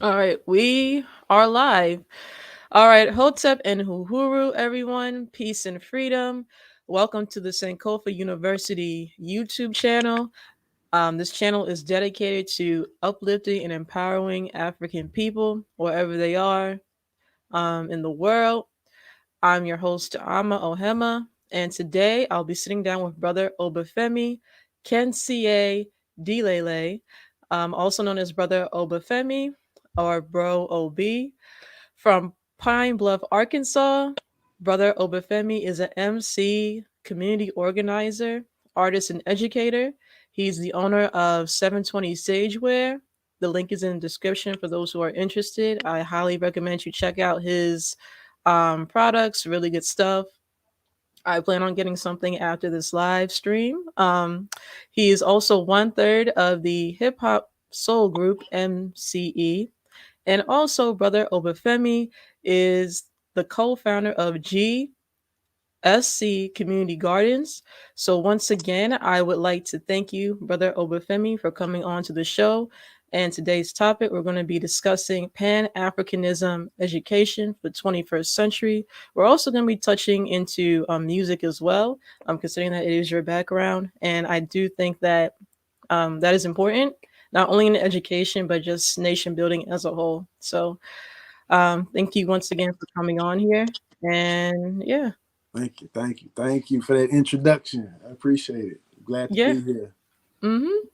All right, we are live. All right, Hotep and Huhuru, everyone. Peace and freedom. Welcome to the Sankofa University YouTube channel. This channel is dedicated to uplifting and empowering African people wherever they are in the world. I'm your host, Ama Ohema, and today I'll be sitting down with Brother Obafemi Kinsiedilele, also known as Brother Obafemi or Bro OB, from Pine Bluff, Arkansas. Brother Obafemi is an MC, community organizer, artist, and educator. He's the owner of 720 Sageware. The link is in the description for those who are interested. I highly recommend you check out his products, really good stuff. I plan on getting something after this live stream. He is also one third of the hip hop soul group MCE. And also, Brother Obafemi is the co founder of GSC Community Gardens. So, once again, I would like to thank you, Brother Obafemi, for coming on to the show. And today's topic, we're going to be discussing Pan-Africanism education for the 21st century. We're also going to be touching into music as well, considering that it is your background. And I do think that that is important, not only in education, but just nation building as a whole. So, thank you once again for coming on here. And yeah, thank you for that introduction. I appreciate it. Glad to yeah. be here. Mm-hmm.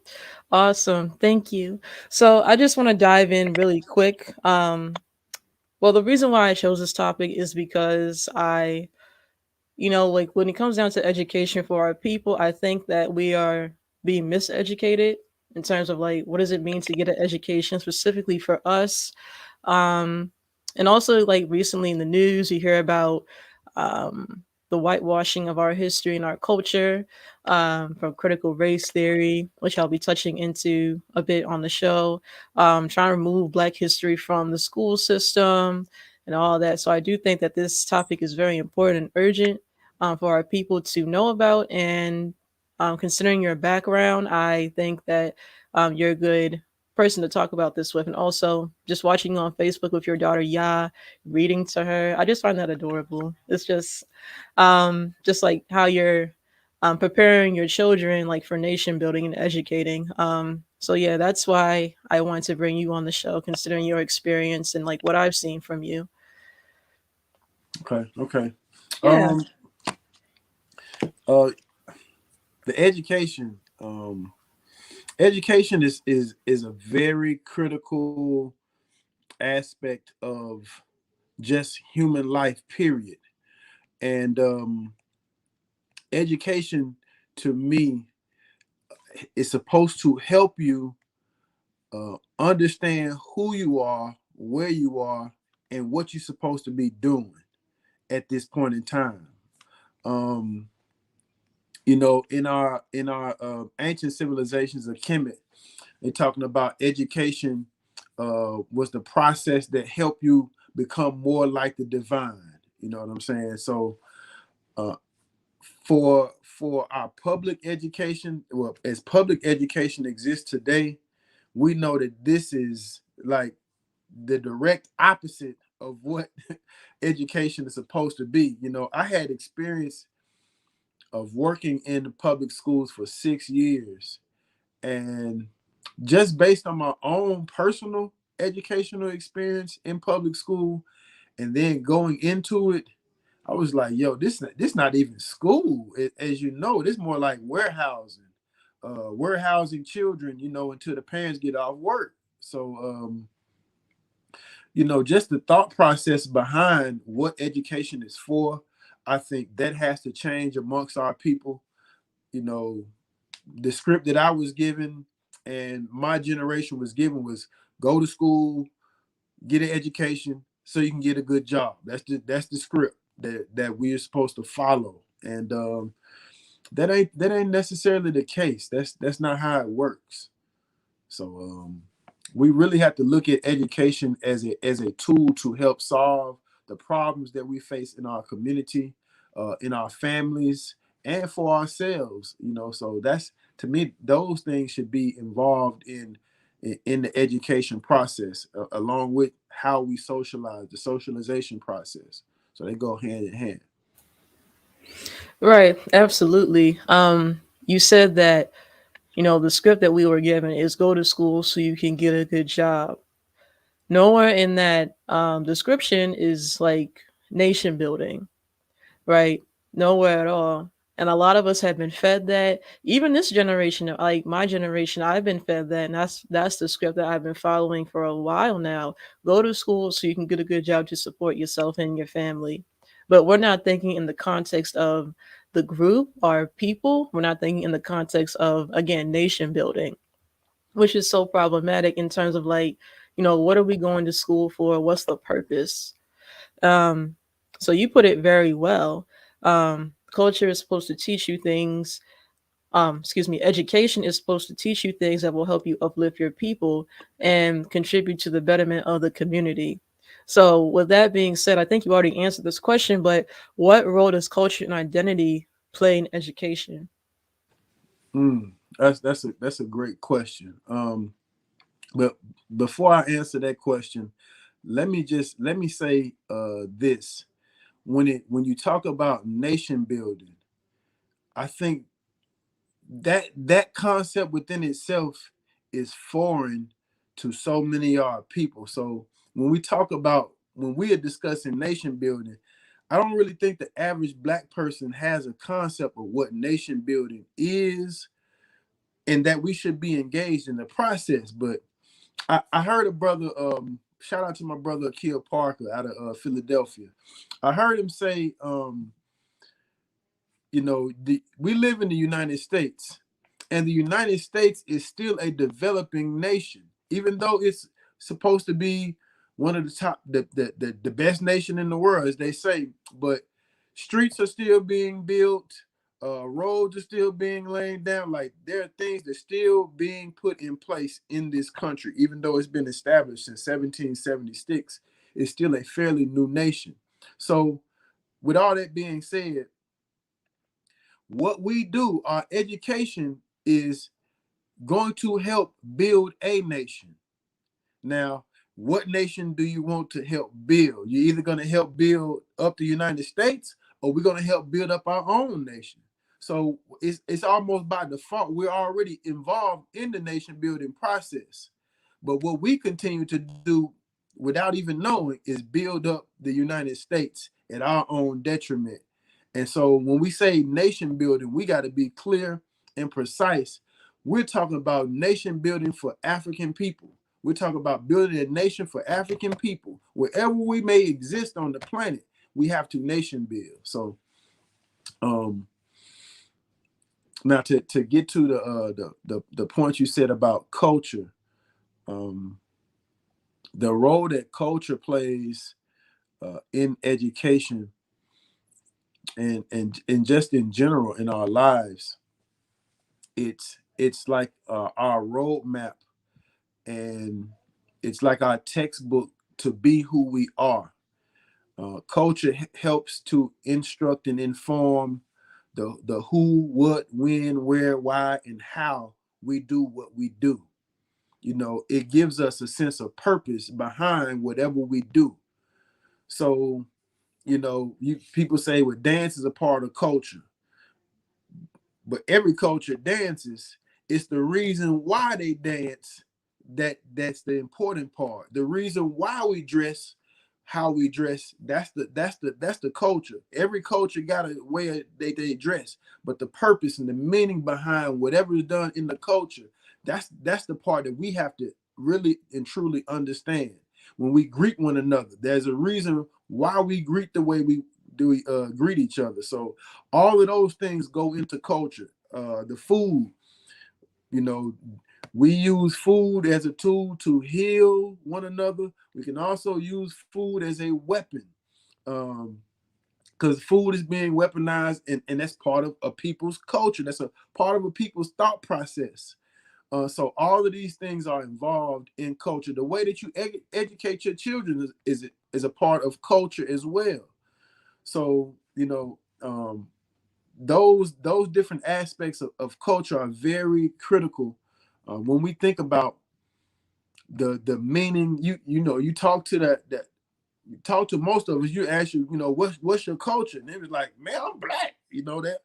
Awesome. Thank you. So I just want to dive in really quick. Well, the reason why I chose this topic is because like when it comes down to education for our people, I think that we are being miseducated in terms of like what does it mean to get an education specifically for us. Um, and also like recently in the news, you hear about the whitewashing of our history and our culture from critical race theory, which I'll be touching into a bit on the show. Trying to remove Black history from the school system and all that. So I do think that this topic is very important and urgent for our people to know about. And considering your background, I think that you're a good person to talk about this with. And also, just watching you on Facebook with your daughter, Ya, reading to her, I just find that adorable. It's just like how you're preparing your children like for nation building and educating. So yeah, that's why I wanted to bring you on the show, considering your experience and like what I've seen from you. Okay. Yeah. Um, uh, the education is a very critical aspect of just human life. Period. And education, to me, is supposed to help you understand who you are, where you are, and what you're supposed to be doing at this point in time. Um, in our ancient civilizations of Kemet, they're talking about education was the process that helped you become more like the divine. You know what I'm saying? So uh, for our public education, well, as public education exists today, we know that this is like the direct opposite of what education is supposed to be. I had experience of working in the public schools for 6 years, and just based on my own personal educational experience in public school and then going into it, I was like, yo, this not even school. As you know, this more like warehousing children, until the parents get off work. So just the thought process behind what education is for, I think that has to change amongst our people. You know, the script that I was given and my generation was given was go to school, get an education so you can get a good job. That's the script that we're supposed to follow. And that ain't necessarily the case. That's not how it works. So we really have to look at education as a tool to help solve the problems that we face in our community, in our families, and for ourselves. So that's, to me, those things should be involved in in the education process, along with how we socialize, the socialization process. So they go hand in hand. Right, absolutely. You said that, the script that we were given is go to school so you can get a good job. Nowhere in that description is like nation building, right? Nowhere at all. And a lot of us have been fed that. Even this generation, like my generation, I've been fed that, and that's the script that I've been following for a while now. Go to school so you can get a good job to support yourself and your family. But we're not thinking in the context of the group or people. We're not thinking in the context of, again, nation building, which is so problematic in terms of like, what are we going to school for? What's the purpose? Um, so you put it very well. Culture is supposed to teach you things. Education is supposed to teach you things that will help you uplift your people and contribute to the betterment of the community. So, with that being said, I think you already answered this question, but what role does culture and identity play in education? Mm, that's a great question. But before I answer that question, let me say this. When you talk about nation building, I think that concept within itself is foreign to so many of our people. So when we are discussing nation building, I don't really think the average black person has a concept of what nation building is, and that we should be engaged in the process. But I heard a brother, shout out to my brother Akil Parker out of Philadelphia. I heard him say, we live in the United States, and the United States is still a developing nation, even though it's supposed to be one of the top, the best nation in the world, as they say. But streets are still being built, roads are still being laid down. Like, there are things that still being put in place in this country, even though it's been established since 1776. It's still a fairly new nation. So, with all that being said, what we do, our education is going to help build a nation. Now, what nation do you want to help build? You're either going to help build up the United States, or we're going to help build up our own nation. So it's almost by default, we're already involved in the nation building process. But what we continue to do without even knowing is build up the United States at our own detriment. And so when we say nation building, we got to be clear and precise. We're talking about nation building for African people. We're talking about building a nation for African people. Wherever we may exist on the planet, we have to nation build. So um now to get to the point you said about culture, um the role that culture plays in education and just in general in our lives, it's like our roadmap, and it's like our textbook to be who we are. Culture helps to instruct and inform the who, what, when, where, why, and how we do what we do. It gives us a sense of purpose behind whatever we do. So, people say, well, dance is a part of culture, but every culture dances. It's the reason why they dance that's the important part. The reason why we dress how we dress, that's the culture. Every culture got a way they dress, but the purpose and the meaning behind whatever is done in the culture, that's the part that we have to really and truly understand. When we greet one another, there's a reason why we greet the way we do, greet each other. So all of those things go into culture. The food, you know, we use food as a tool to heal one another. We can also use food as a weapon, because food is being weaponized, and that's part of a people's culture. That's a part of a people's thought process. So all of these things are involved in culture. The way that you educate your children is a part of culture as well. So those different aspects of culture are very critical when we think about the meaning. You talk to that you talk to most of us. You ask what's your culture, and they was like, man, I'm black. That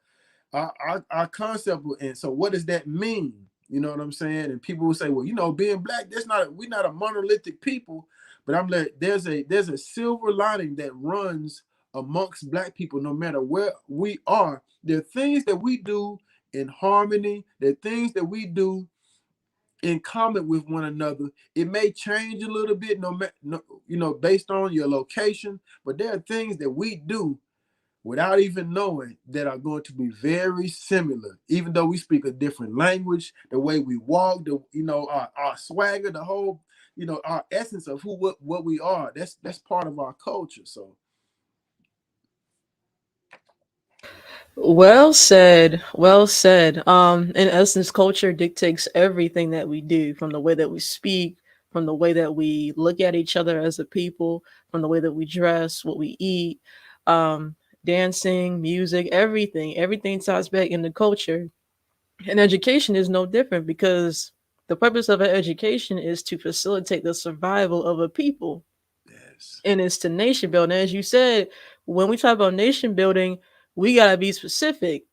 our concept. And so what does that mean? You know what I'm saying? And people will say, well, being black, we're not a monolithic people. But I'm like, there's a silver lining that runs amongst black people, no matter where we are. There are things that we do in harmony. There are things that we do in common with one another. It may change a little bit, based on your location, but there are things that we do without even knowing that are going to be very similar, even though we speak a different language, the way we walk, our swagger, the whole, our essence of what we are. That's part of our culture. So Well said. Well said. In essence, culture dictates everything that we do, from the way that we speak, from the way that we look at each other as a people, from the way that we dress, what we eat, um, dancing, music, everything. Everything ties back into culture. And education is no different, because the purpose of an education is to facilitate the survival of a people, yes, and it's to nation building. As you said, when we talk about nation building, we gotta be specific.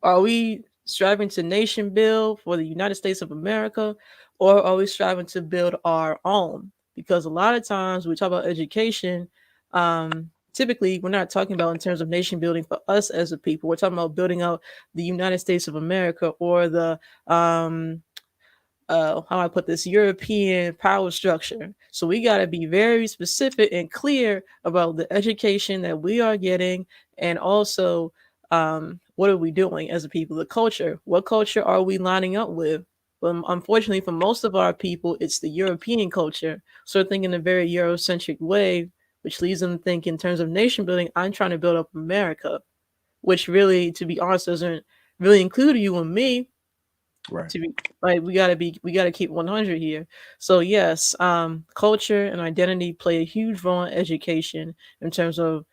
Are we striving to nation build for the United States of America, or are we striving to build our own? Because a lot of times we talk about education, typically we're not talking about in terms of nation building for us as a people. We're talking about building out the United States of America, or the how I put this, European power structure. So we got to be very specific and clear about the education that we are getting, and also what are we doing as a people, the culture. What culture are we lining up with? Unfortunately, for most of our people, it's the European culture. So they're thinking in a very Eurocentric way, which leads them to think in terms of nation building, I'm trying to build up America, which really, to be honest, doesn't really include you and me. right, To be like, we gotta keep 100 here. So yes, culture and identity play a huge role in education, in terms of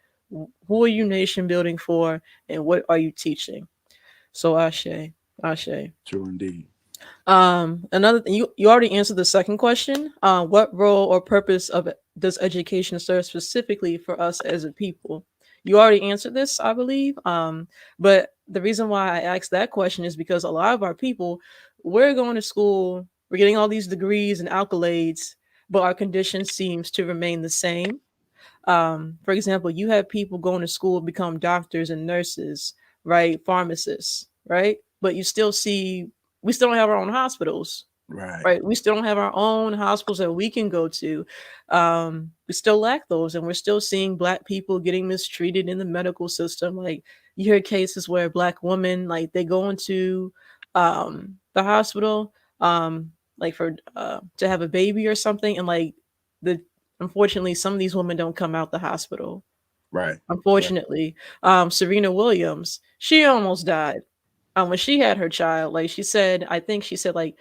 who are you nation building for, and what are you teaching. So Ashe. true indeed. Another thing, you already answered the second question. What role or purpose of it does education serve specifically for us as a people? You already answered this, I believe. But the reason why I asked that question is because a lot of our people, we're going to school, we're getting all these degrees and accolades, but our condition seems to remain the same. For example, you have people going to school to become doctors and nurses, right? Pharmacists, right? But we still don't have our own hospitals, Right, right? We still don't have our own hospitals that we can go to. We still lack those, and we're still seeing Black people getting mistreated in the medical system. Like, you hear cases where Black women, like, they go into the hospital, like for to have a baby or something, and like the unfortunately some of these women don't come out the hospital. right, right, Unfortunately, Serena Williams, she almost died when she had her child. Like, she said, I think she said, like,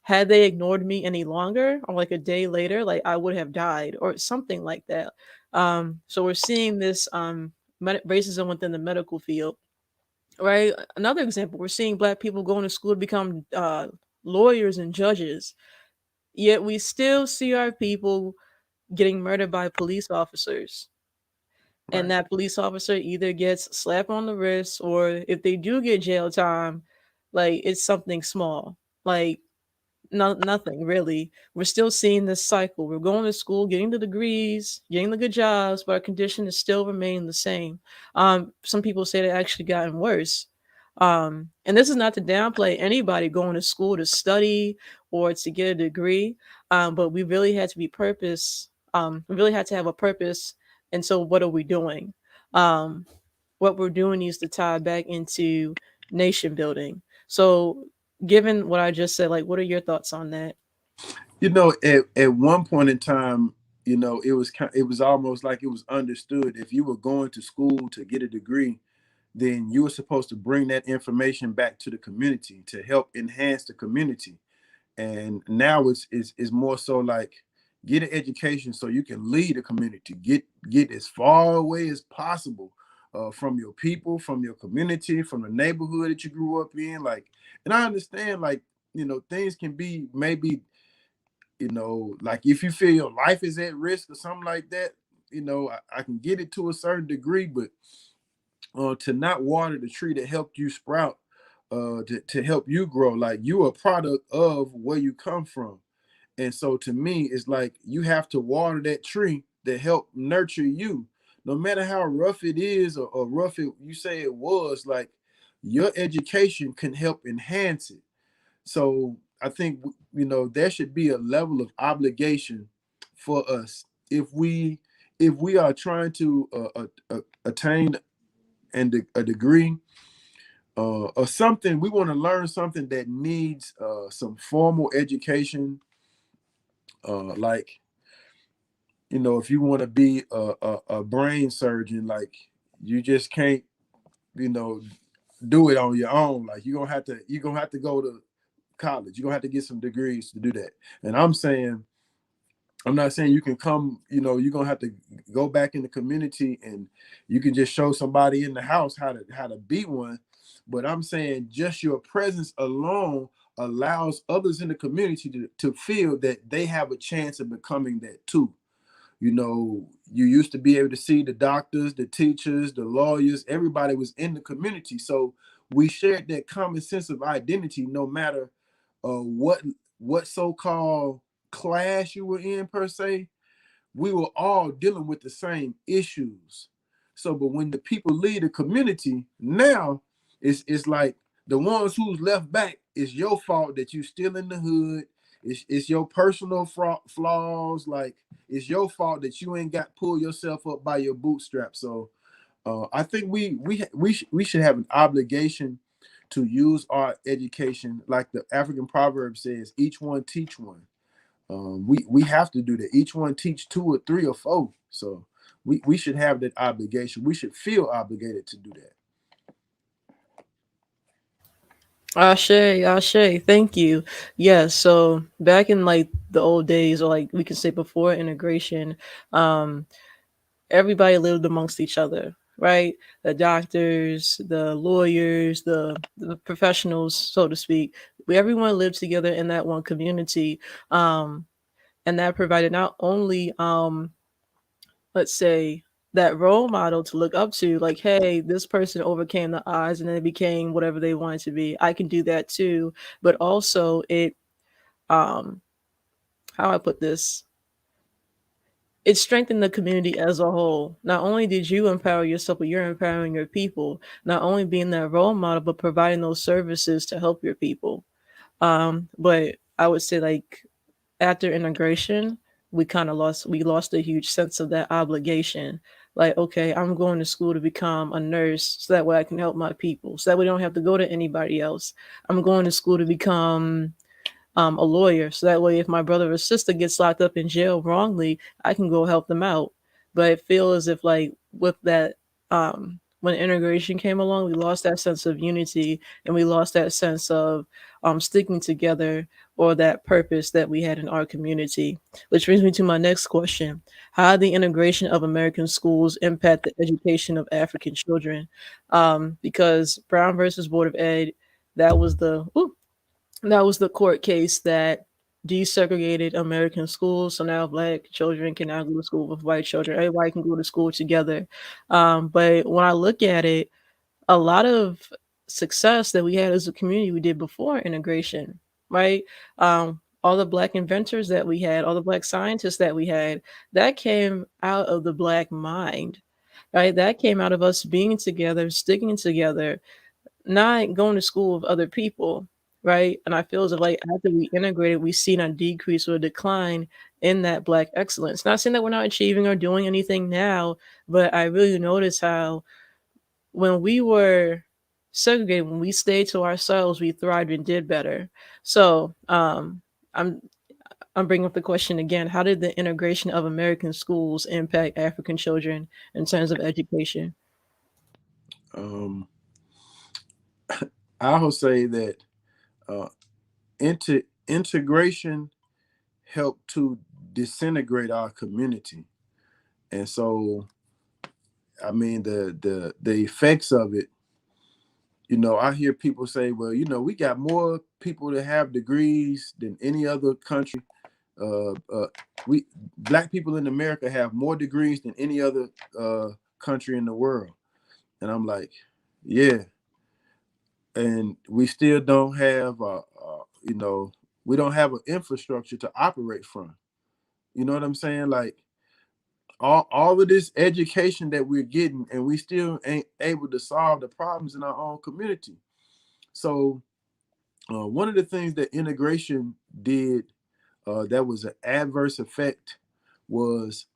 had they ignored me any longer, or like a day later, like, I would have died, or something like that. So we're seeing this racism within the medical field, right? Another example, we're seeing Black people going to school to become lawyers and judges, yet we still see our people getting murdered by police officers. And right, that police officer either gets slapped on the wrist, or if they do get jail time, like, it's something small. Like, nothing really. We're still seeing this cycle. We're going to school, getting the degrees, getting the good jobs, but our condition is still remaining the same. Some people say it actually gotten worse. And this is not to downplay anybody going to school to study or to get a degree, but we really had to be purpose. We really had to have a purpose. And so, what are we doing? Um, what we're doing needs to tie back into nation building. So, given what I just said, like, what are your thoughts on that? At one point in time, it was almost like it was understood, if you were going to school to get a degree, then you were supposed to bring that information back to the community to help enhance the community. And now it's more so like, get an education so you can lead a community, get as far away as possible from your people, from your community, from the neighborhood that you grew up in. Like, and I understand, like, things can be maybe like if you feel your life is at risk or something like that, I can get it to a certain degree, but to not water the tree that helped you sprout, to help you grow, like you are a product of where you come from. And so to me, it's like you have to water that tree that helped nurture you. No matter how rough it is, or rough it you say it was, like your education can help enhance it. So I think there should be a level of obligation for us if we are trying to attain a degree, or something. We want to learn something that needs some formal education, like if you want to be a brain surgeon, like you just can't you know do it on your own. Like you're gonna have to go to college. You're gonna have to get some degrees to do that. And I'm not saying you can come, you're gonna have to go back in the community and you can just show somebody in the house how to be one. But I'm saying just your presence alone allows others in the community to feel that they have a chance of becoming that too. You used to be able to see the doctors, the teachers, the lawyers, everybody was in the community. So we shared that common sense of identity, no matter what so-called class you were in per se. We were all dealing with the same issues. So, but when the people leave the community, now it's like the ones who's left back, it's your fault that you still in the hood. It's your personal flaws. Like it's your fault that you ain't got pull yourself up by your bootstraps. So I think we should have an obligation to use our education, like the African proverb says, each one teach one. We have to do that. Each one teach two or three or four. So we should have that obligation. We should feel obligated to do that. Ashe, Ashe, thank you. Yeah, so back in like the old days, or like we can say before integration, um, everybody lived amongst each other, right? The doctors, the lawyers, the professionals, so to speak. Everyone lived together in that one community. Um, and that provided not only let's say that role model to look up to, like, hey, this person overcame the odds and then they became whatever they wanted to be, I can do that too. But also it um how I put this, it strengthened the community as a whole. Not only did you empower yourself, but you're empowering your people, not only being that role model but providing those services to help your people. But I would say, like, after integration, we lost a huge sense of that obligation. Like, okay, I'm going to school to become a nurse so that way I can help my people, so that we don't have to go to anybody else. I'm going to school to become a lawyer, so that way if my brother or sister gets locked up in jail wrongly, I can go help them out. But it feels as if, like, with that, when integration came along, we lost that sense of unity and we lost that sense of sticking together, or that purpose that we had in our community. Which brings me to my next question: how did the integration of American schools impact the education of African children? Because Brown versus Board of Ed, that was the ooh, that was the court case that desegregated American schools. So now black children can now go to school with white children. Everybody can go to school together. But when I look at it, a lot of success that we had as a community we did before integration, right? All the black inventors that we had, all the black scientists that we had, that came out of the black mind, right? That came out of us being together, sticking together, not going to school with other people, right? And I feel as if, like, after we integrated, we've seen a decrease or a decline in that black excellence. Not saying that we're not achieving or doing anything now, but I really notice how when we were segregated, when we stayed to ourselves, we thrived and did better. So I'm I'm bringing up the question again: how did the integration of American schools impact African children in terms of education? Um, I will say that uh, integration helped to disintegrate our community, and so I mean the effects of it. I hear people say, well, we got more people that have degrees than any other country. Uh, uh, we black people in America have more degrees than any other country in the world, and I'm like, yeah, and we still don't have, we don't have an infrastructure to operate from. You know what I'm saying? Like all of this education that we're getting, and we still ain't able to solve the problems in our own community. So one of the things that integration did that was an adverse effect was,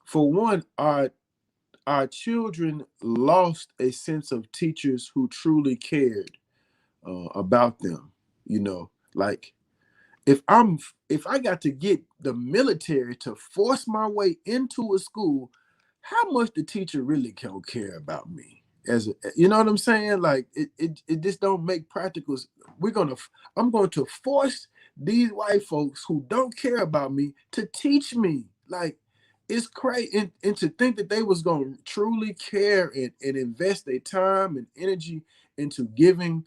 for one, our children lost a sense of teachers who truly cared about them. You know, like if I got to get the military to force my way into a school, how much the teacher really can care about me? As a, you know what I'm saying? Like it just don't make practical. We're gonna I'm going to force these white folks who don't care about me to teach me. Like it's crazy, and to think that they was gonna truly care and invest their time and energy into giving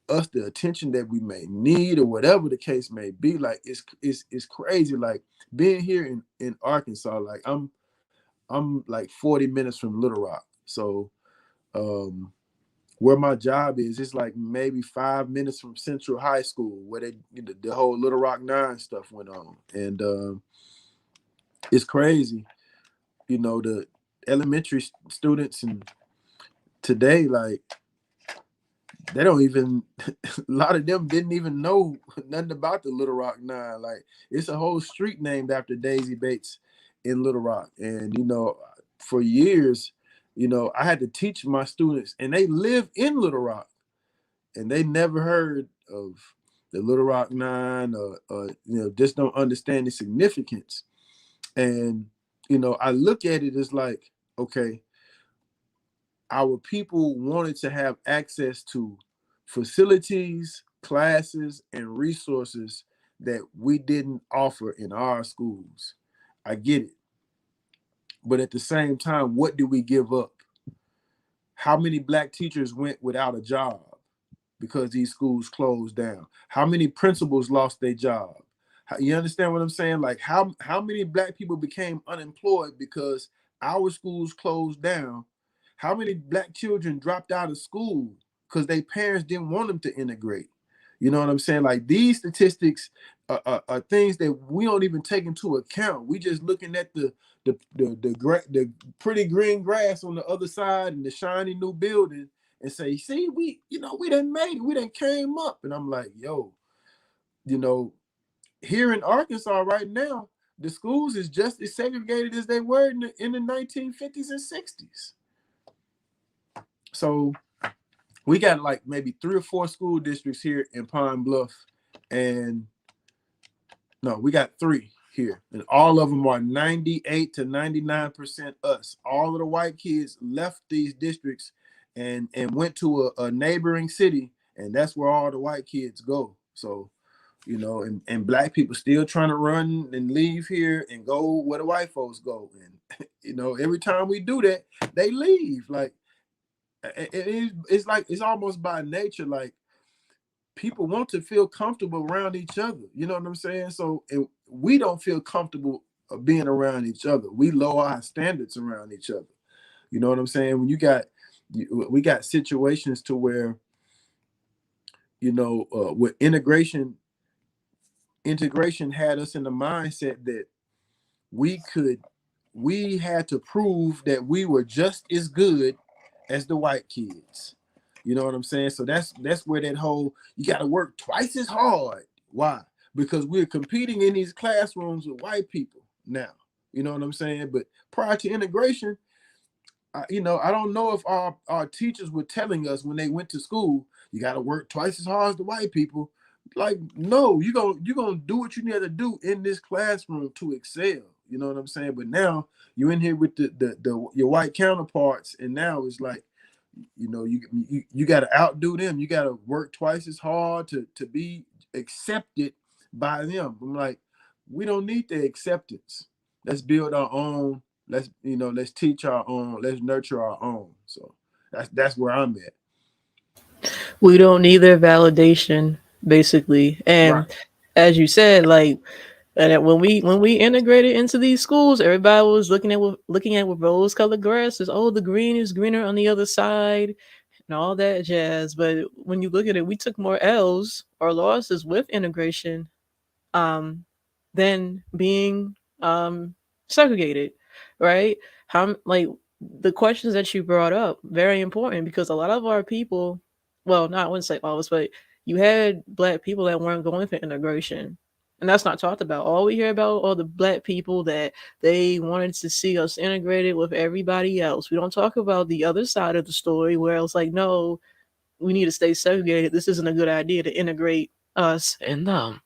us the attention that we may need, or whatever the case may be. Like it's crazy. Like being here in Arkansas, like I'm like 40 minutes from Little Rock. So um where my job is, it's like maybe 5 minutes from Central High School, where they, the whole Little Rock Nine stuff went on. And it's crazy, the elementary students and today, like they don't even a lot of them didn't even know nothing about the Little Rock Nine. Like it's a whole street named after Daisy Bates in Little Rock. And for years, I had to teach my students, and they live in Little Rock, and they never heard of the Little Rock Nine, or just don't understand the significance. And I look at it as like, okay, our people wanted to have access to facilities, classes, and resources that we didn't offer in our schools. I get it. But at the same time, what do we give up? How many black teachers went without a job because these schools closed down? How many principals lost their job? You understand what I'm saying? Like how many black people became unemployed because our schools closed down? How many black children dropped out of school because their parents didn't want them to integrate? You know what I'm saying? Like these statistics are things that we don't even take into account. We just looking at the pretty green grass on the other side and the shiny new building, and say, see, we done made it, we done came up. And I'm like, yo, you know, here in Arkansas right now, the schools is just as segregated as they were in the 1950s and 60s. So we got like maybe 3 or 4 school districts here in Pine Bluff, and no, we got 3 here, and all of them are 98 to 99% us. All of the white kids left these districts and went to a neighboring city, and that's where all the white kids go. So and black people still trying to run and leave here and go where the white folks go. And every time we do that, they leave. Like it's like it's almost by nature. Like people want to feel comfortable around each other. You know what I'm saying? So and we don't feel comfortable being around each other. We lower our standards around each other. You know what I'm saying? When we got situations to where with integration had us in the mindset that we had to prove that we were just as good as the white kids. You know what I'm saying? So that's where that whole, you got to work twice as hard. Why? Because we're competing in these classrooms with white people now. You know what I'm saying? But prior to integration, I don't know if our teachers were telling us when they went to school, you got to work twice as hard as the white people. Like, no, you're gonna do what you need to do in this classroom to excel. You know what I'm saying? But now you're in here with the your white counterparts, and now it's like, you got to outdo them. You got to work twice as hard to be accepted by them. I'm like, we don't need the acceptance. Let's build our own. Let's teach our own. Let's nurture our own. So that's where I'm at. We don't need their validation, basically. And Right. as you said, like And when we integrated into these schools, everybody was looking at with rose colored glasses. Oh, the green is greener on the other side, and all that jazz. But when you look at it, we took more L's or losses with integration um, than being segregated, right? How like the questions that you brought up very important because a lot of our people, well, not I wouldn't say all of us, but you had black people that weren't going for integration. And that's not talked about. All we hear about are the black people that they wanted to see us integrated with everybody else. We don't talk about the other side of the story where it's like, no, we need to stay segregated. This isn't a good idea to integrate us and them.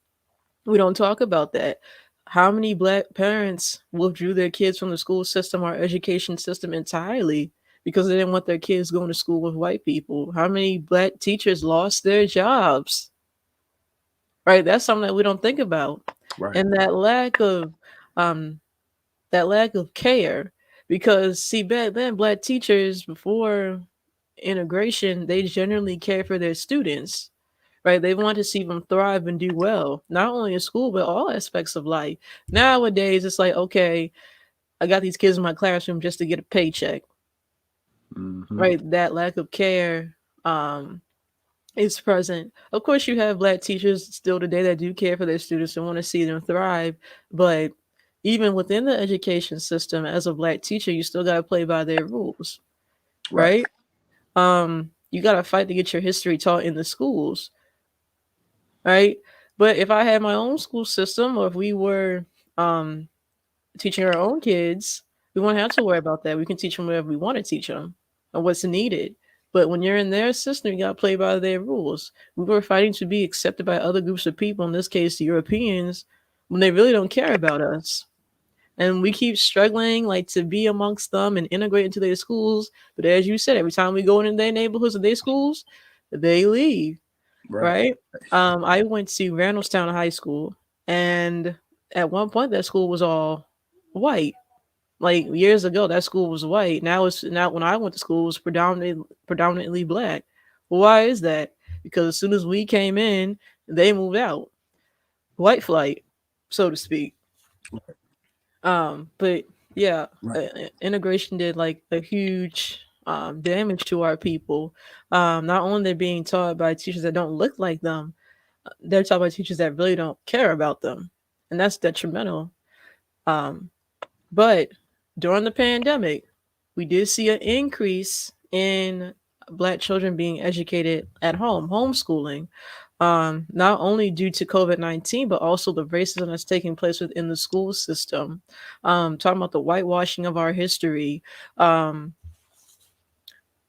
We don't talk about that. How many black parents withdrew their kids from the school system or education system entirely because they didn't want their kids going to school with white people? How many black teachers lost their jobs? Right? That's something that we don't think about. Right. And um that lack of care because see back then black teachers before integration they generally care for their students, right? They want to see them thrive and do well, not only in school, but all aspects of life. Nowadays, it's like, okay, I got these kids in my classroom just to get a paycheck, Mm-hmm. right? That lack of care um, is present. Of course, you have black teachers still today that do care for their students and want to see them thrive, but even within the education system, as a black teacher, you still got to play by their rules, Right. right? You got to fight to get your history taught in the schools, right? But if I had my own school system, or if we were um, teaching our own kids, we won't have to worry about that. We can teach them whatever we want to teach them and what's needed. But when you're in their system, you got to play by their rules. We were fighting to be accepted by other groups of people, in this case, the Europeans, when they really don't care about us. And we keep struggling like to be amongst them and integrate into their schools. But as you said, every time we go into their neighborhoods or their schools, they leave, Right. right? I went to Randallstown High School, and at one point that school was all white. Like years ago, that school was white. Now when I went to school, it was predominantly black. Well, why is that? Because as soon as we came in, they moved out. White flight, so to speak. But yeah, Right. integration did like a huge damage to our people. Not only they're being taught by teachers that don't look like them, they're taught by teachers that really don't care about them, and that's detrimental. Um, but during the pandemic, we did see an increase in black children being educated at home, homeschooling. Not only due to COVID-19, but also the racism that's taking place within the school system. Talking about the whitewashing of our history, um,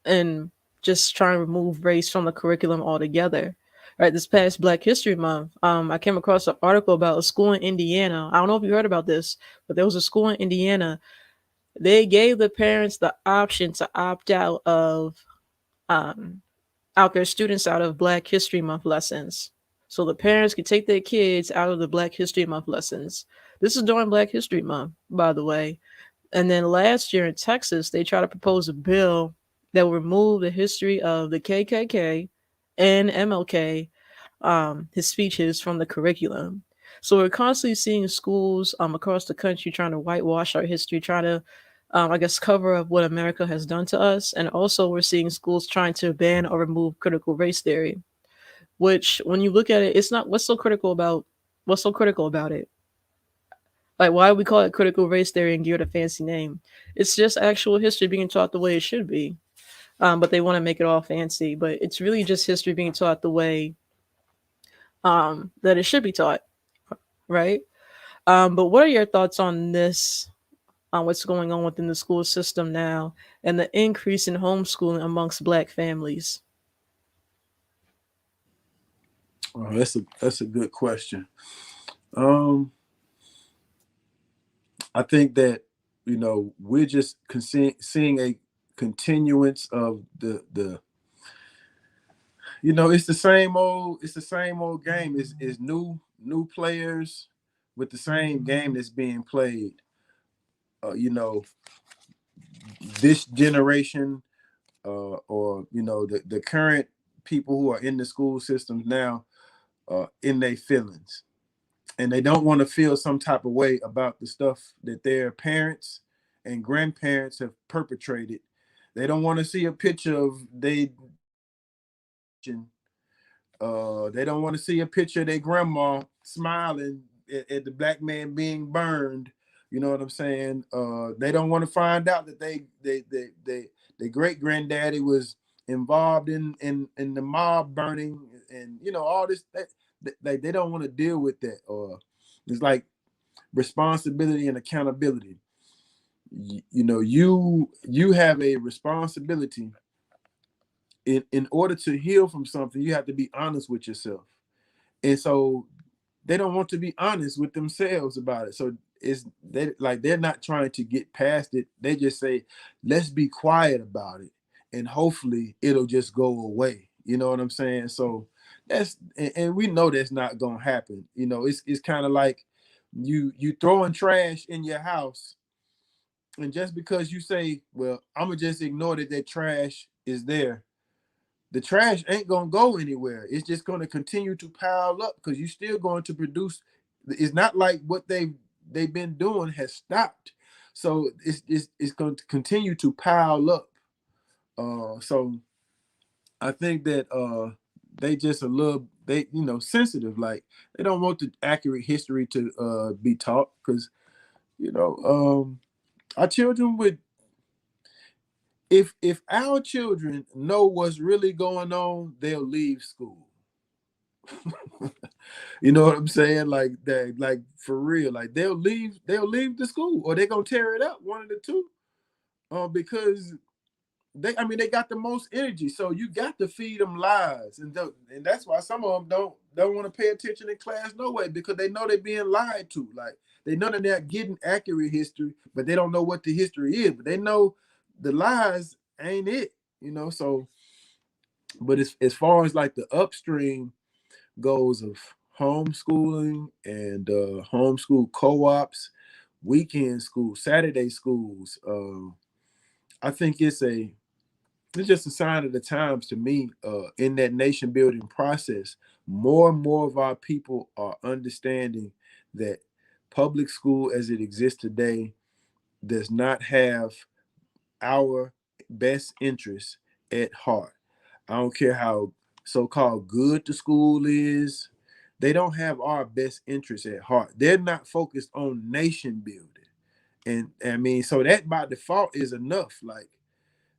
and just trying to remove race from the curriculum altogether. Right, this past Black History Month, I came across an article about a school in Indiana. I don't know if you heard about this, but there was a school in Indiana. They gave the parents the option to opt um, out their students out of Black History Month lessons, so the parents could take their kids out of the Black History Month lessons. This is during Black History Month, by the way. And then last year in Texas, they tried to propose a bill that would remove the history of the KKK and MLK, his speeches from the curriculum. So we're constantly seeing schools across the country trying to whitewash our history, trying to, I guess, cover up what America has done to us. And also we're seeing schools trying to ban or remove critical race theory, which when you look at it, it's not what's so critical about it. Like, why do we call it critical race theory and give it a fancy name? It's just actual history being taught the way it should be. But they want to make it all fancy. But it's really just history being taught the way that it should be taught, right? But what are your thoughts on this? On what's going on within the school system now and the increase in homeschooling amongst Black families? That's a good question. Um, I think that we're just seeing a continuance of the it's the same old game. It's new players with the same game that's being played. You know, this generation, or the current people who are in the school systems now, in their feelings. and they don't want to feel some type of way about the stuff that their parents and grandparents have perpetrated. They don't want to see a picture of they they don't want to see a picture of their grandma smiling at the black man being burned. You know what I'm saying? They don't want to find out that their great granddaddy was involved in the mob burning, and all this. They don't want to deal with that. Or it's like responsibility and accountability. You have a responsibility. In order to heal from something, you have to be honest with yourself. And so they don't want to be honest with themselves about it. So they're not trying to get past it. They just say, let's be quiet about it, and hopefully it'll just go away. You know what I'm saying? So and we know that's not gonna happen. It's kind of like you throwing trash in your house, and just because you say, well, I'm gonna just ignore that trash is there, the trash ain't gonna go anywhere. It's just gonna continue to pile up because you're still going to produce. It's not like what they've been doing has stopped, so it's going to continue to pile up. So I think that they just a little sensitive. Like they don't want the accurate history to be taught because our children would. If our children know what's really going on, they'll leave school. You know what I'm saying? Like that, like for real. Like they'll leave the school, or they're gonna tear it up, one of the two. Because they got the most energy. So you got to feed them lies. And that's why some of them don't want to pay attention in class no way, because they know they're being lied to. Like they know that they're getting accurate history, but they don't know what the history is. But they know the lies ain't it. So, but as far as like the upstream goes of homeschooling and homeschool co-ops, weekend schools, Saturday schools, I think it's just a sign of the times to me. In that nation building process, more and more of our people are understanding that public school as it exists today does not have our best interests at heart. I don't care how so-called good the school is. They don't have our best interests at heart. They're not focused on nation building. And I mean, so that by default is enough. Like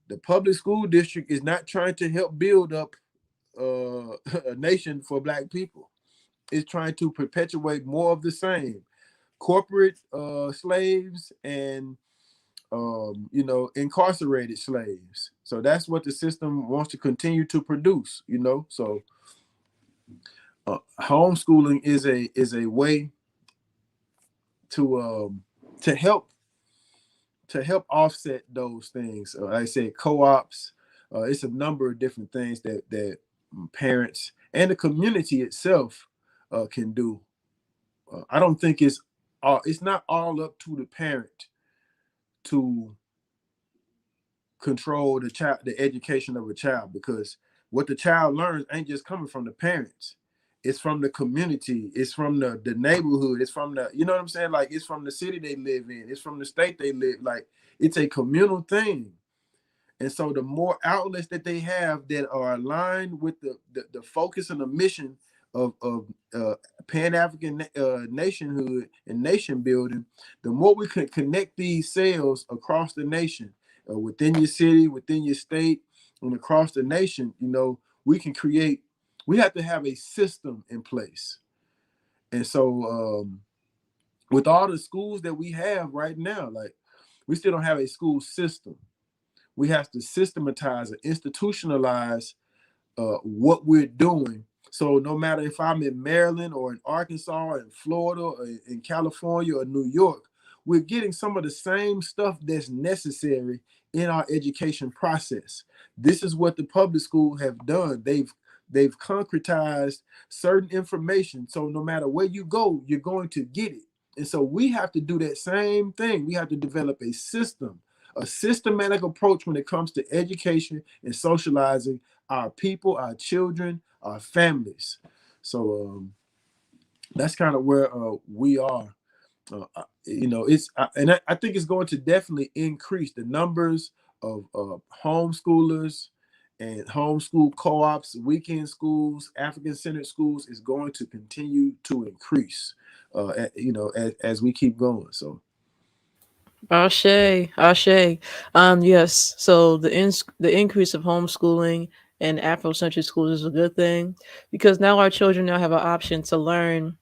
the public school district is not trying to help build up a nation for black people. It's trying to perpetuate more of the same corporate slaves and incarcerated slaves. So that's what the system wants to continue to produce. So homeschooling is a way to help offset those things. Like I said, co-ops. It's a number of different things that parents and the community itself can do. I don't think it's not all up to the parent to control the education of a child, because what the child learns ain't just coming from the parents. It's from the community. It's from the neighborhood. It's from the, you know what I'm saying? Like it's from the city they live in. It's from the state they live. Like it's a communal thing. And so the more outlets that they have that are aligned with the focus and the mission of Pan-African nationhood and nation building, the more we can connect these cells across the nation, within your city, within your state, and across the nation, we can create, we have to have a system in place. And so with all the schools that we have right now, like we still don't have a school system. We have to systematize and institutionalize what we're doing. So no matter if I'm in Maryland or in Arkansas or in Florida or in California or New York, we're getting some of the same stuff that's necessary in our education process. This is what the public school have done. They've concretized certain information. So no matter where you go, you're going to get it. And so we have to do that same thing. We have to develop a system, a systematic approach when it comes to education and socializing our people, our children, our families. So that's kind of where we are. I think it's going to definitely increase the numbers of homeschoolers and homeschool co-ops, weekend schools, African-centered schools is going to continue to increase, as we keep going. So, Ashe, Ashe. Yes. So the increase of homeschooling and Afrocentric schools is a good thing because now our children now have an option to learn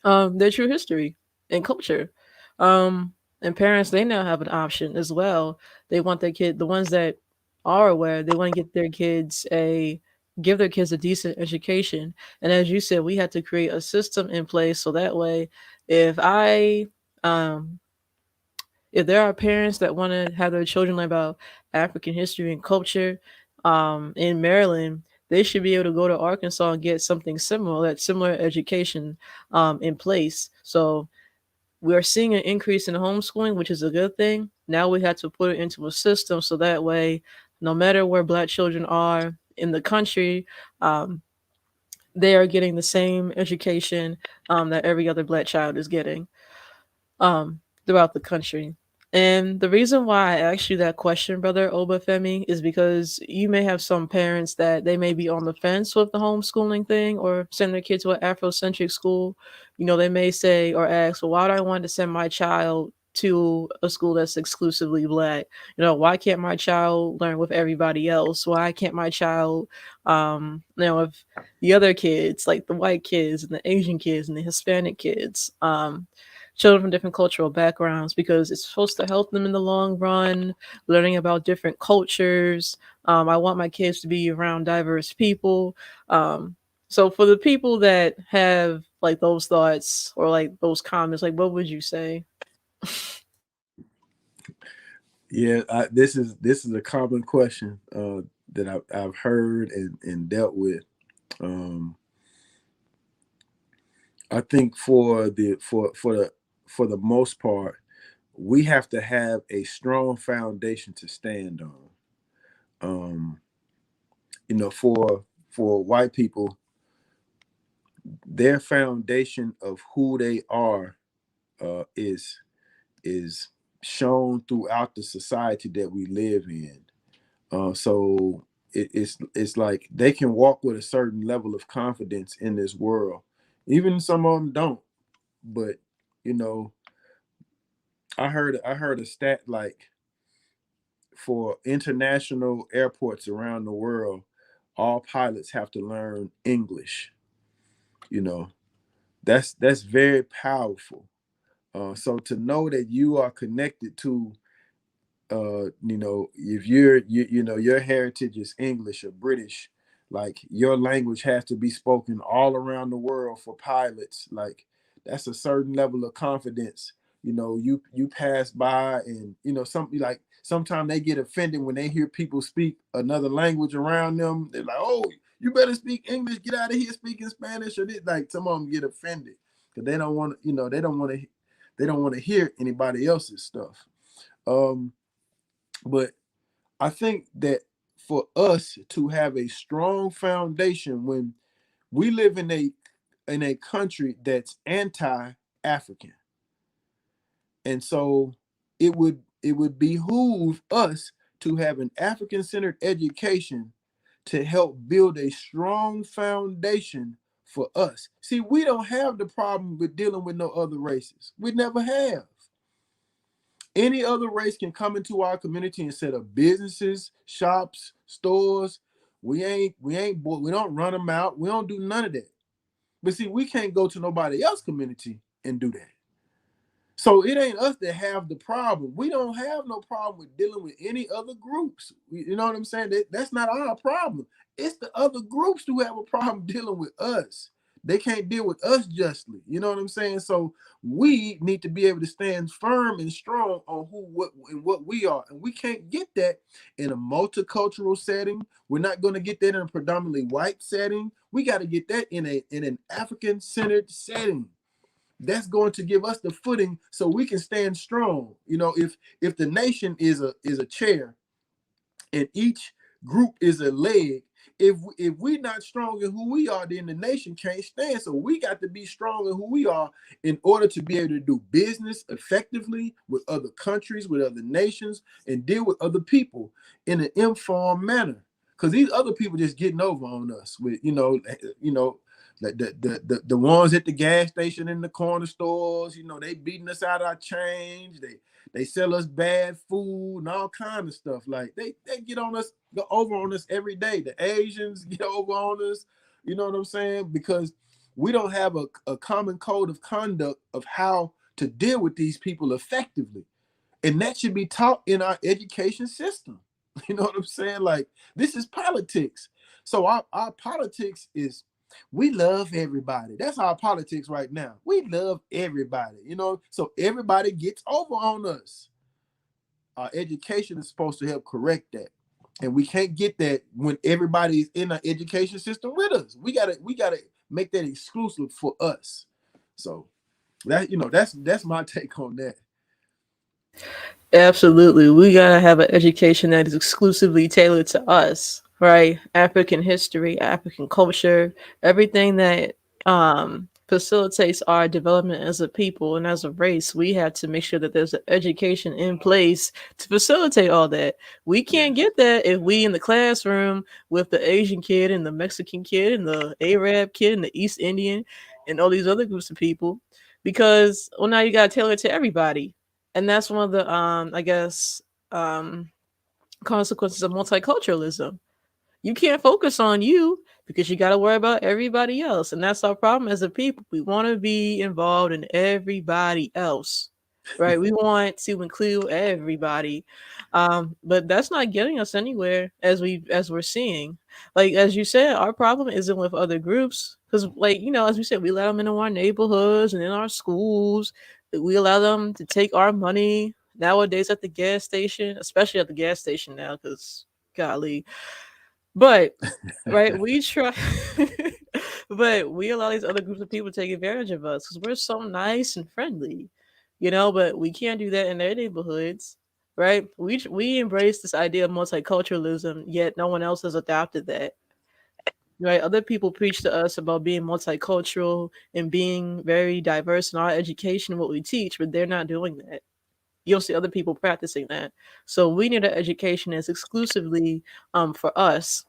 their true history and culture. And parents, they now have an option as well. They want their kid, the ones that are aware, they want to get their kids give their kids a decent education. And as you said, we had to create a system in place so that way, if I, um, if there are parents that want to have their children learn about African history and culture, in Maryland, they should be able to go to Arkansas and get something similar, that similar education, in place. So we are seeing an increase in homeschooling, which is a good thing. Now we have to put it into a system so that way, no matter where Black children are in the country, um, they are getting the same education that every other Black child is getting throughout the country. And the reason why I asked you that question, Brother Obafemi, is because you may have some parents that they may be on the fence with the homeschooling thing or send their kid to an Afrocentric school. You know, they may say or ask, well, why do I want to send my child to a school that's exclusively Black? You know, why can't my child learn with everybody else? Why can't my child, with the other kids, like the white kids and the Asian kids and the Hispanic kids? Children from different cultural backgrounds because it's supposed to help them in the long run, learning about different cultures. I want my kids to be around diverse people. So for the people that have like those thoughts or like those comments, like what would you say? yeah, this is a common question that I've heard and dealt with. Um, I think for the most part, we have to have a strong foundation to stand on. Um, for white people, their foundation of who they are is shown throughout the society that we live in. So it's like they can walk with a certain level of confidence in this world. Even some of them don't. But you know, I heard a stat like for international airports around the world, all pilots have to learn English. You know, that's very powerful. So to know that you are connected to, if your heritage is English or British, like your language has to be spoken all around the world for pilots. Like that's a certain level of confidence. You pass by and something like sometimes they get offended when they hear people speak another language around them. They're like, oh, you better speak English, get out of here speaking Spanish, or this. Like some of them get offended because they don't want to, they don't want to hear anybody else's stuff. um but I think that for us to have a strong foundation when we live in a country that's anti-African, and so it would behoove us to have an African-centered education to help build a strong foundation for us. See, we don't have the problem with dealing with no other races. We never have. Any other race can come into our community and set up businesses, shops, stores. We don't run them out. We don't do none of that. But see, we can't go to nobody else's community and do that. So it ain't us that have the problem. We don't have no problem with dealing with any other groups. You know what I'm saying? That's not our problem. It's the other groups who have a problem dealing with us. They can't deal with us justly. You know what I'm saying? So we need to be able to stand firm and strong on who, what, and what we are. And we can't get that in a multicultural setting. We're not going to get that in a predominantly white setting. We got to get that in an African-centered setting. That's going to give us the footing so we can stand strong. If the nation is a chair and each group is a leg, if we not strong in who we are, then the nation can't stand. So we got to be strong in who we are in order to be able to do business effectively with other countries, with other nations, and deal with other people in an informed manner. Because these other people just getting over on us with, the ones at the gas station in the corner stores, they beating us out our change. They sell us bad food and all kind of stuff. Like they get on us, go over on us every day. The Asians get over on us, you know what I'm saying? Because we don't have a common code of conduct of how to deal with these people effectively. And that should be taught in our education system. You know what I'm saying? Like, this is politics. So our politics is, we love everybody. That's our politics right now. We love everybody, so everybody gets over on us. Our education is supposed to help correct that. And we can't get that when everybody's in our education system with us. We gotta make that exclusive for us. So that's my take on that. Absolutely. We gotta have an education that is exclusively tailored to us, right? African history, African culture, everything that facilitates our development as a people and as a race. We have to make sure that there's an education in place to facilitate all that. We can't Yes. get that if we in the classroom with the Asian kid and the Mexican kid and the Arab kid and the East Indian and all these other groups of people. Because well now you gotta tailor it to everybody, and that's one of the I guess um consequences of multiculturalism. You can't focus on you because you got to worry about everybody else, and that's our problem as a people. We want to be involved in everybody else, right? We want to include everybody, but that's not getting us anywhere as we're seeing. Like as you said, our problem isn't with other groups because, like as we said, we let them into our neighborhoods and in our schools. We allow them to take our money nowadays at the gas station, especially at the gas station now, because golly, but right, we try, but we allow these other groups of people to take advantage of us because we're so nice and friendly, But we can't do that in their neighborhoods, right? We embrace this idea of multiculturalism, yet no one else has adopted that, right? Other people preach to us about being multicultural and being very diverse in our education, what we teach, but they're not doing that. You'll see other people practicing that. So we need an education that's exclusively for us,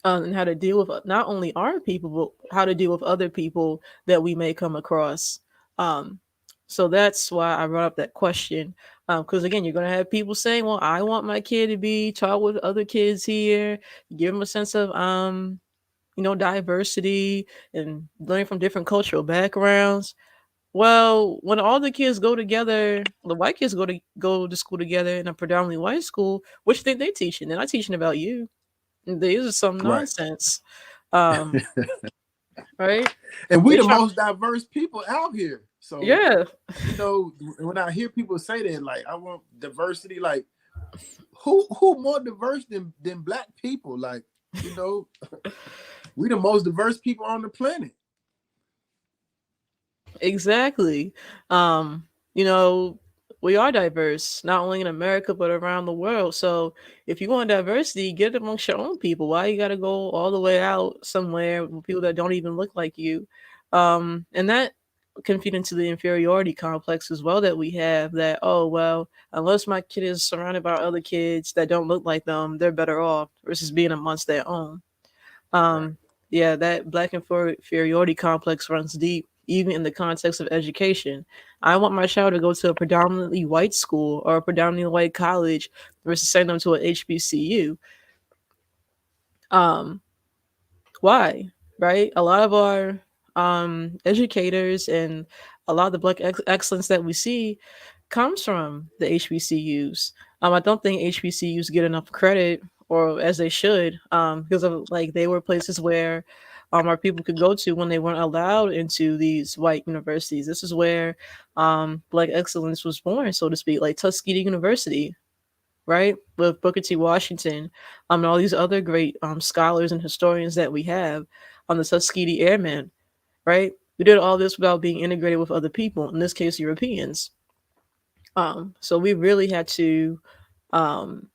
and how to deal with not only our people, but how to deal with other people that we may come across. Um, so that's why I brought up that question. Because again, you're going to have people saying, well, I want my kid to be taught with other kids here, give them a sense of, diversity and learning from different cultural backgrounds. Well, when all the kids go together, the white kids go to school together in a predominantly white school, which think they teaching? They're not teaching about you. These are some Right. nonsense. Um, right? And we They the try most diverse people out here. So, yeah, when I hear people say that, like, I want diversity, like, who more diverse than black people? Like, you know, we the most diverse people on the planet. exactly. Um, you know, we are diverse, not only in America but around the world. So if you want diversity, get it amongst your own people. Why you gotta go all the way out somewhere with people that don't even look like you? And that can feed into the inferiority complex as well that we have, that oh well, unless my kid is surrounded by other kids that don't look like them, they're better off versus being amongst their own. Right. Um, yeah, that black inferiority complex runs deep, even in the context of education. I want my child to go to a predominantly white school or a predominantly white college versus sending them to an HBCU. Um, why? Right? A lot of our educators and a lot of the black excellence that we see comes from the HBCUs. I don't think HBCUs get enough credit, or as they should, because of like they were places where our people could go to when they weren't allowed into these white universities. This is where black excellence was born, so to speak, like Tuskegee University, right, with Booker T. Washington, and all these other great scholars and historians that we have on the Tuskegee Airmen, right? We did all this without being integrated with other people, in this case, Europeans. So we really had to, um,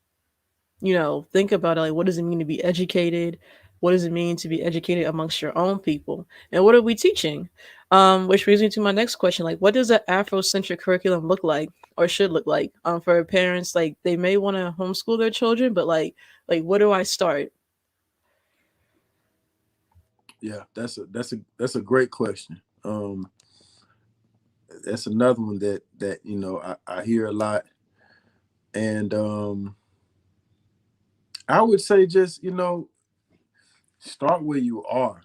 think about it, like what does it mean to be educated? What does it mean to be educated amongst your own people? And what are we teaching? Which brings me to my next question: like, what does an Afrocentric curriculum look like, or should look like, for parents? Like, they may want to homeschool their children, but like, where do I start? Yeah, that's a great question. That's another one that I hear a lot, and I would say just start where you are.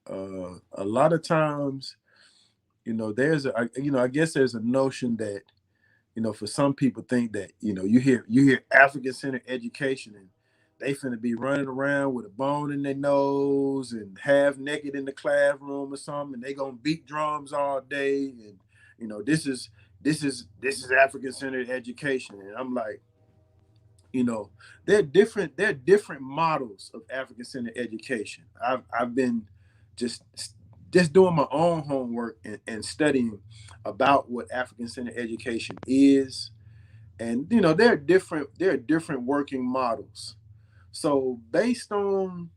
A lot of times, there's I guess there's a notion that for some people think that you hear African centered education and they finna be running around with a bone in their nose and half naked in the classroom or something, and they gonna beat drums all day, and this is African centered education, and I'm like, you know, they're different models of African centered education. I've been just just doing my own homework and studying about what African centered education is, and there are different working models. So based on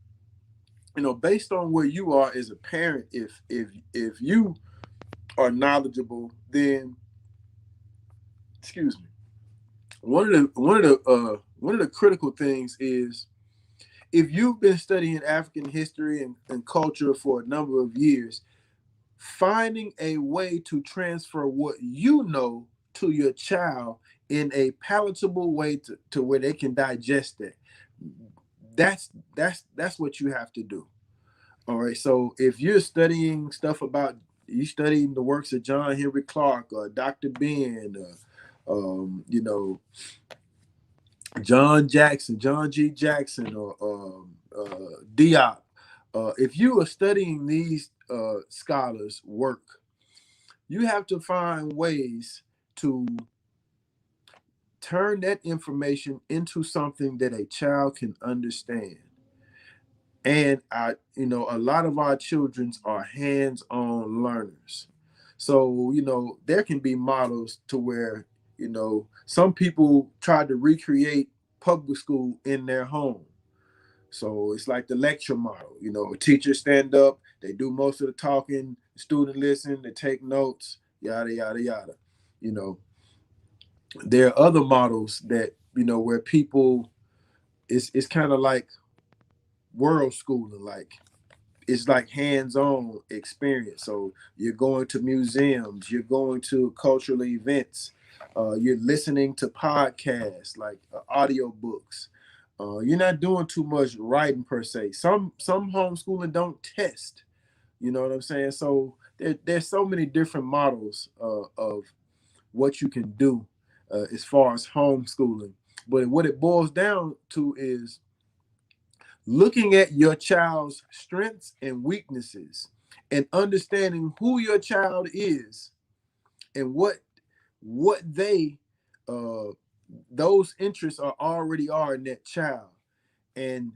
where you are as a parent, if you are knowledgeable, then excuse me. One of the critical things is, if you've been studying African history and culture for a number of years, finding a way to transfer what you know to your child in a palatable way to where they can digest it. That's what you have to do. All right. So if you're studying stuff about you studying the works of John Henry Clark or Dr. Ben, John Jackson, John G. Jackson, or Diop. If you are studying these scholars' work, you have to find ways to turn that information into something that a child can understand. And a lot of our children are hands-on learners. So, there can be models to where, some people try to recreate public school in their home. So it's like the lecture model. A teacher stand up, they do most of the talking, the student listen, they take notes, yada yada yada. You know, there are other models that where people it's kind of like world schooling, like it's like hands-on experience. So you're going to museums, you're going to cultural events, you're listening to podcasts like audio books. You're not doing too much writing per se. Some homeschooling don't test. You know what I'm saying? So there's so many different models of what you can do as far as homeschooling. But what it boils down to is looking at your child's strengths and weaknesses and understanding who your child is and what they uh those interests are in that child, and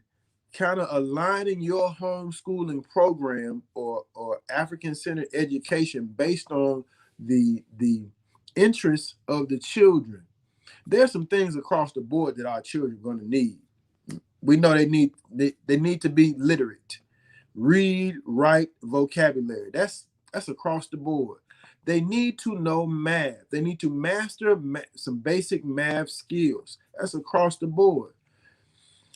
kind of aligning your homeschooling program or African centered education based on the interests of the children. There's some things across the board that our children are going to need. We know they need to be literate, read, write, vocabulary. That's across the board. They need to know math. They need to master some basic math skills. That's across the board.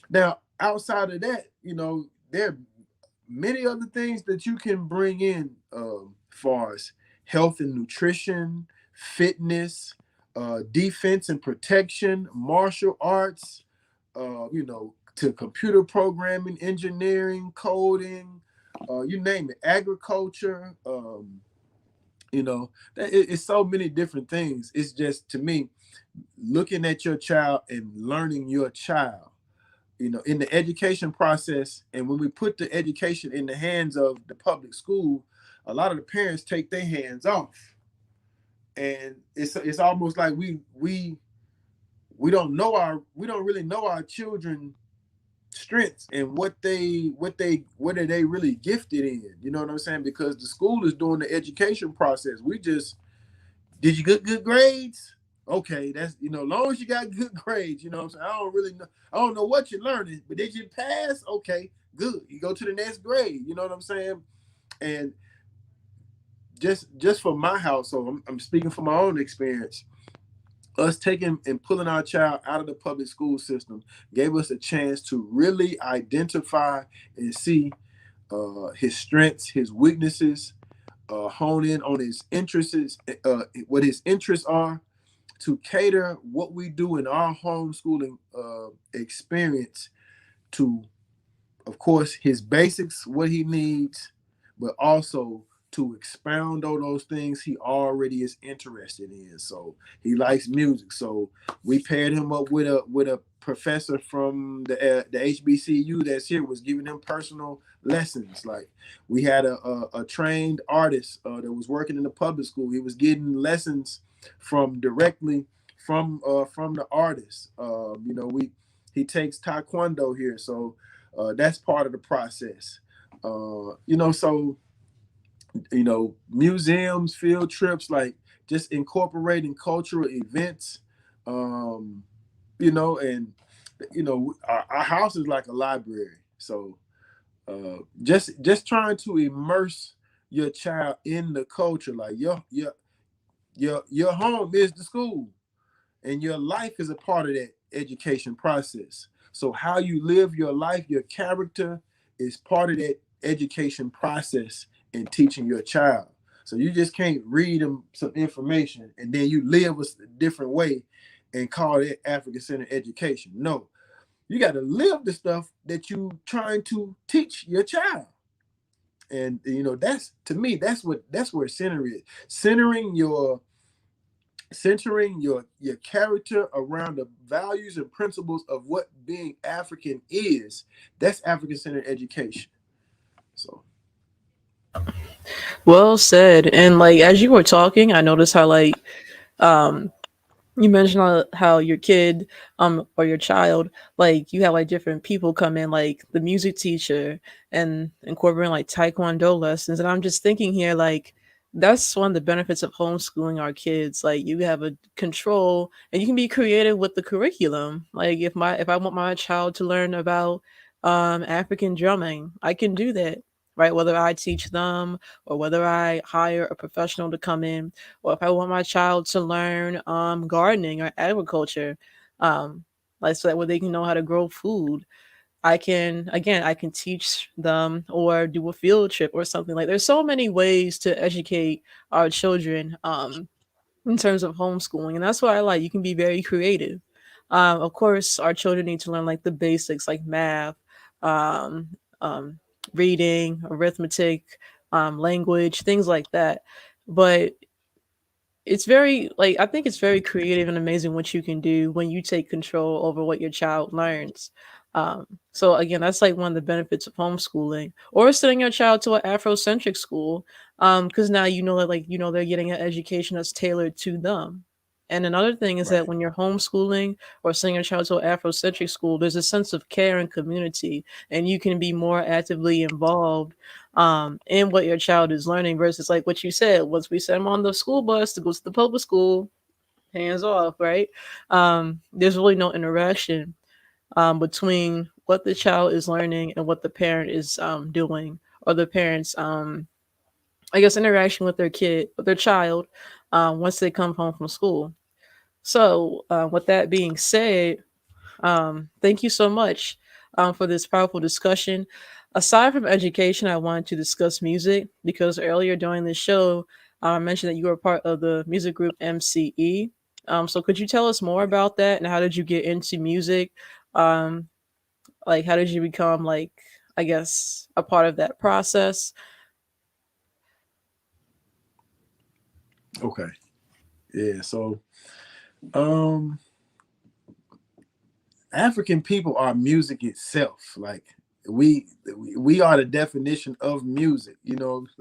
Now, outside of that, there are many other things that you can bring in, far as health and nutrition, fitness, defense and protection, martial arts, to computer programming, engineering, coding, you name it, agriculture. It's so many different things. It's just, to me, looking at your child and learning your child. In the education process, and when we put the education in the hands of the public school, a lot of the parents take their hands off, and it's almost like we don't really know our children strengths and what are they really gifted in. You know what I'm saying? Because the school is doing the education process. We just, did you get good grades? Okay, that's, long as you got good grades, what I'm saying. I don't really know. I don't know what you're learning, but did you pass? Okay, good. You go to the next grade. You know what I'm saying? And just for my household, I'm speaking from my own experience. Us taking and pulling our child out of the public school system gave us a chance to really identify and see his strengths, his weaknesses, hone in on his interests, what his interests are, to cater what we do in our homeschooling experience to, of course, his basics, what he needs, but also to expound on those things he already is interested in. So he likes music. So we paired him up with a professor from the HBCU that's here, was giving him personal lessons. Like, we had a trained artist that was working in the public school. He was getting lessons from directly from the artist. We he takes taekwondo here, so that's part of the process. So museums, field trips, like just incorporating cultural events, um, and our house is like a library. So just trying to immerse your child in the culture, like your home is the school, and your life is a part of that education process. So how you live your life, your character, is part of that education process in teaching your child. So you just can't read them some information and then you live a different way and call it African-centered education. No, you got to live the stuff that you trying to teach your child. And that's, to me, that's where center is. Centering your character around the values and principles of what being African is. That's African-centered education. So Well said. And like as you were talking, I noticed how like um you mentioned how your kid or your child, like you have like different people come in, like the music teacher and incorporating like taekwondo lessons. And I'm just thinking here, like that's one of the benefits of homeschooling our kids. Like you have a control and you can be creative with the curriculum. Like if I want my child to learn about African drumming, I can do that, right? Whether I teach them or whether I hire a professional to come in, or if I want my child to learn gardening or agriculture, um, like so that way they can know how to grow food. I can teach them or do a field trip or something. Like there's so many ways to educate our children in terms of homeschooling, and that's why I like you can be very creative. Of course, our children need to learn like the basics, like math, um, um, reading, arithmetic, language, things like that. But it's very like I think it's very creative and amazing what you can do when you take control over what your child learns. So again, that's like one of the benefits of homeschooling or sending your child to an Afrocentric school, because now you know that like you know they're getting an education that's tailored to them. And another thing is that right, when you're homeschooling or sending your child to an Afrocentric school, there's a sense of care and community, and you can be more actively involved in what your child is learning versus like what you said. Once we send them on the school bus to go to the public school, hands off, right? There's really no interaction between what the child is learning and what the parent is doing, or the parents, I guess, interaction with their kid, with their child, once they come home from school. So, with that being said, thank you so much for this powerful discussion. Aside from education, I wanted to discuss music because earlier during the show, I mentioned that you were part of the music group MCE. So could you tell us more about that and how did you get into music? Um, like, how did you become, like, I guess, a part of that process? okay, yeah. So um, African people are music itself. Like, we we are the definition of music.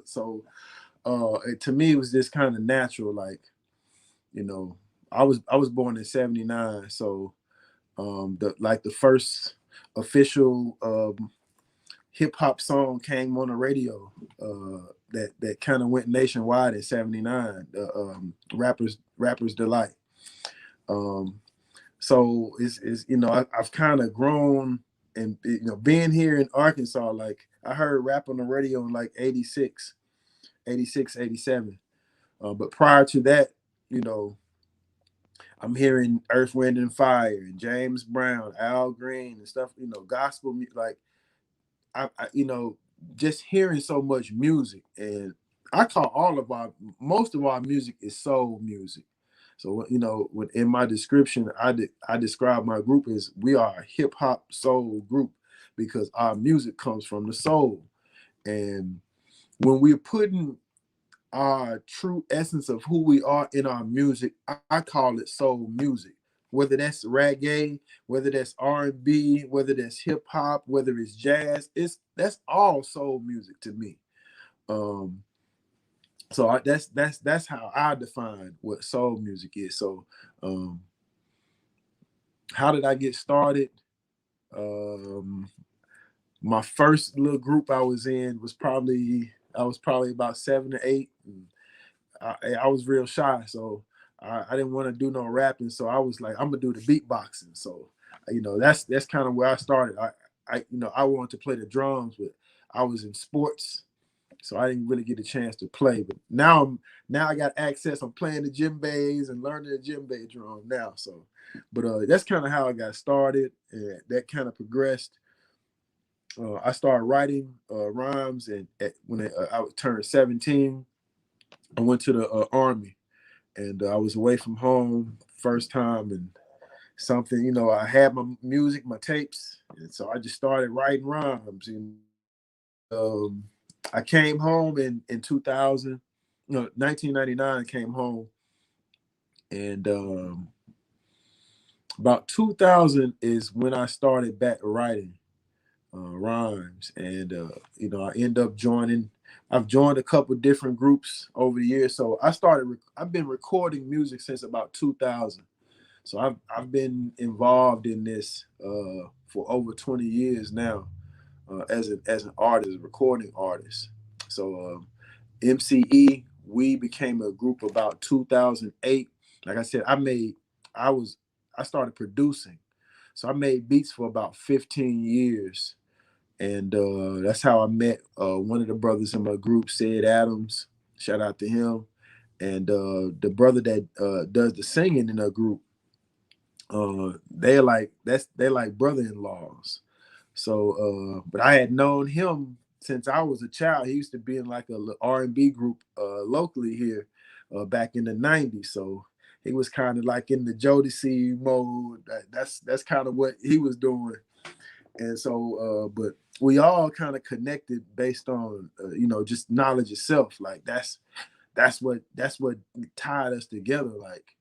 So to me, it was just kind of natural. Like, you know, I was born in '79, so the first official hip hop song came on the radio that kind of went nationwide in '79. Rappers Delight. Um, so it's I've kind of grown, and being here in Arkansas, like I heard rap on the radio in like 86, 86, 87. But prior to that, you know, I'm hearing Earth, Wind, and Fire, and James Brown, Al Green, and stuff. Gospel like I just hearing so much music, and I call most of our music is soul music. So when in my description, I describe my group as we are a hip hop soul group because our music comes from the soul, and when we're putting our true essence of who we are in our music, I call it soul music. Whether that's reggae, whether that's R&B, whether that's hip hop, whether it's jazz, that's all soul music to me. Um, so that's how I define what soul music is. So, um, how did I get started? Um, my first little group I was in I was probably about 7 or 8. And I was real shy, so I didn't want to do no rapping. So I was like, I'm gonna do the beatboxing. So that's kind of where I started. I wanted to play the drums, but I was in sports, so I didn't really get a chance to play. But now I got access. I'm playing the djembes and learning the djembe drum now. So, but that's kind of how I got started, and that kind of progressed. I started writing rhymes, and when I turned 17, I went to the army, and I was away from home first time, and something I had my music, my tapes, and so I just started writing rhymes. I came home in 2000, no, 1999. Came home, and about 2000 is when I started back writing rhymes, and I end up joining. I've joined a couple different groups over the years, so I've been recording music since about 2000. So I've been involved in this for over 20 years now, as an artist, recording artist. So MCE, we became a group about 2008. Like I said, I was I started producing, so I made beats for about 15 years, and that's how I met one of the brothers in my group, Sid Adams. Shout out to him, and the brother that does the singing in our group. They're like brother-in-laws. So, but I had known him since I was a child. He used to be in like a R&B group locally here back in the '90s. So he was kind of like in the Jodeci mode. That's kind of what he was doing. And so, but we all kind of connected based on just knowledge itself. Like that's what tied us together. Like,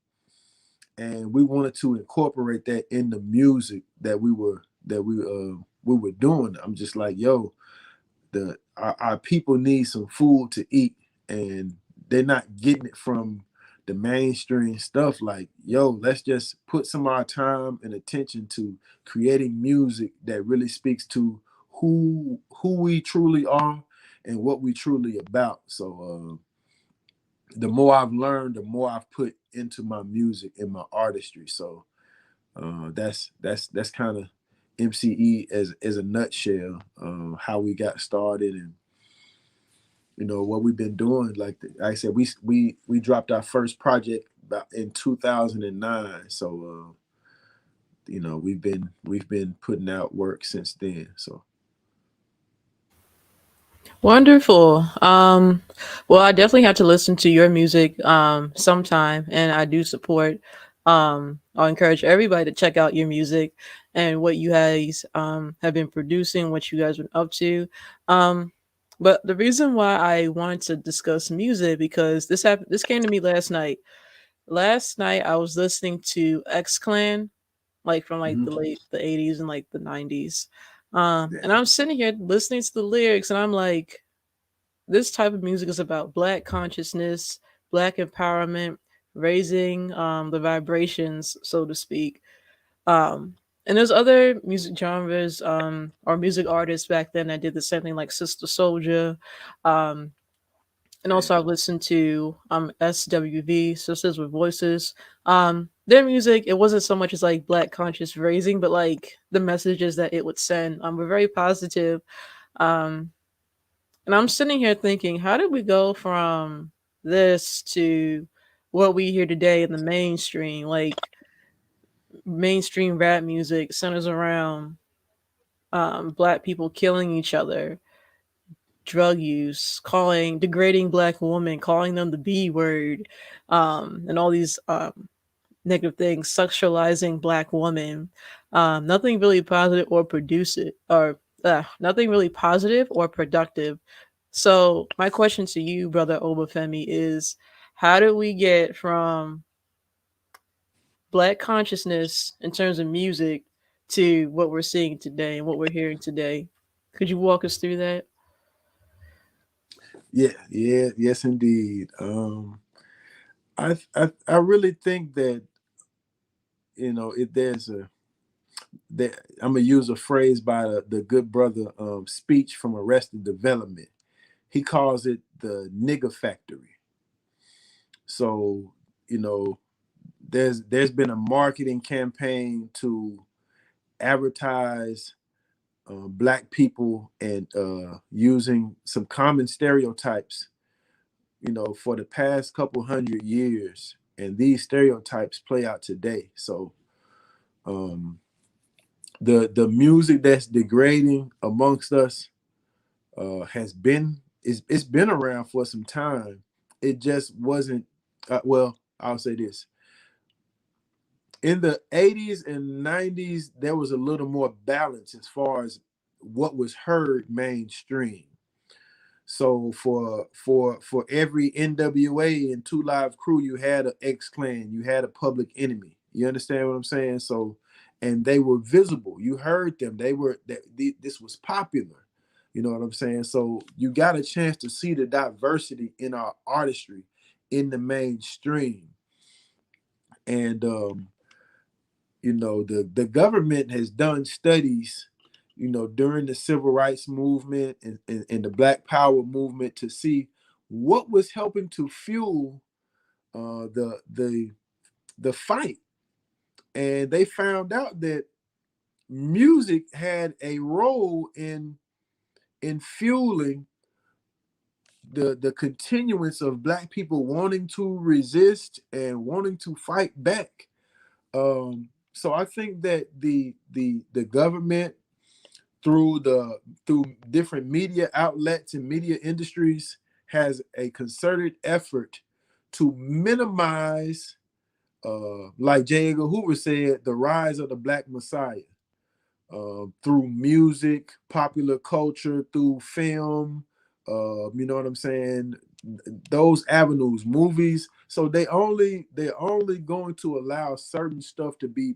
and we wanted to incorporate that in the music that we were doing. I'm just like, yo, our people need some food to eat, and they're not getting it from the mainstream stuff. Like, yo, let's just put some of our time and attention to creating music that really speaks to who we truly are and what we truly about. So the more I've learned, the more I've put into my music and my artistry. So that's kind of MCE as a nutshell, how we got started, and what we've been doing. Like I said, we dropped our first project about in 2009. So we've been putting out work since then. So Wonderful. Well, I definitely have to listen to your music sometime, and I do support. I'll encourage everybody to check out your music and what you guys have been producing, what you guys been up to. Um, but the reason why I wanted to discuss music because this happened. This came to me last night. Last night I was listening to X Clan, like from like mhm. the 80s and like the 90s. Yeah. And I'm sitting here listening to the lyrics, and I'm like, this type of music is about black consciousness, black empowerment, raising the vibrations, so to speak. And there's other music genres or music artists back then that did the same thing, like Sister Soldier, um, And also, I've listened to SWV, Sisters with Voices. Their music, it wasn't so much as like black conscious raising, but like the messages that it would send were very positive. Um, and I'm sitting here thinking, how did we go from this to what we hear today in the mainstream? Like mainstream rap music centers around black people killing each other, drug use, calling degrading black women, calling them the B word, and all these negative things, sexualizing black women. Nothing really positive or produce it, or nothing really positive or productive. So my question to you, brother Obafemi, is how did we get from black consciousness in terms of music to what we're seeing today and what we're hearing today? Could you walk us through that? Yeah, yeah, yes, indeed. I really think that if there's a that I'm gonna use a phrase by the good brother speech from Arrested Development. He calls it the nigger factory. So you know, there's been a marketing campaign to advertise black people and using some common stereotypes, for the past couple hundred years, and these stereotypes play out today. So um, the music that's degrading amongst us it's been around for some time. It just wasn't. Well, I'll say this: in the 80s and 90s, there was a little more balance as far as what was heard mainstream. So for every NWA and Two Live Crew, you had an X Clan, you had a Public Enemy. You understand what I'm saying? So, and they were visible. You heard them. This was popular. You know what I'm saying? So you got a chance to see the diversity in our artistry in the mainstream. And the government has done studies, during the civil rights movement and the Black Power movement to see what was helping to fuel the fight. And they found out that music had a role in fueling the continuance of Black people wanting to resist and wanting to fight back. So I think that the government, through different media outlets and media industries, has a concerted effort to minimize, like J. Edgar Hoover said, the rise of the Black Messiah, through music, popular culture, through film. You know what I'm saying? Those avenues, movies. So they're only going to allow certain stuff to be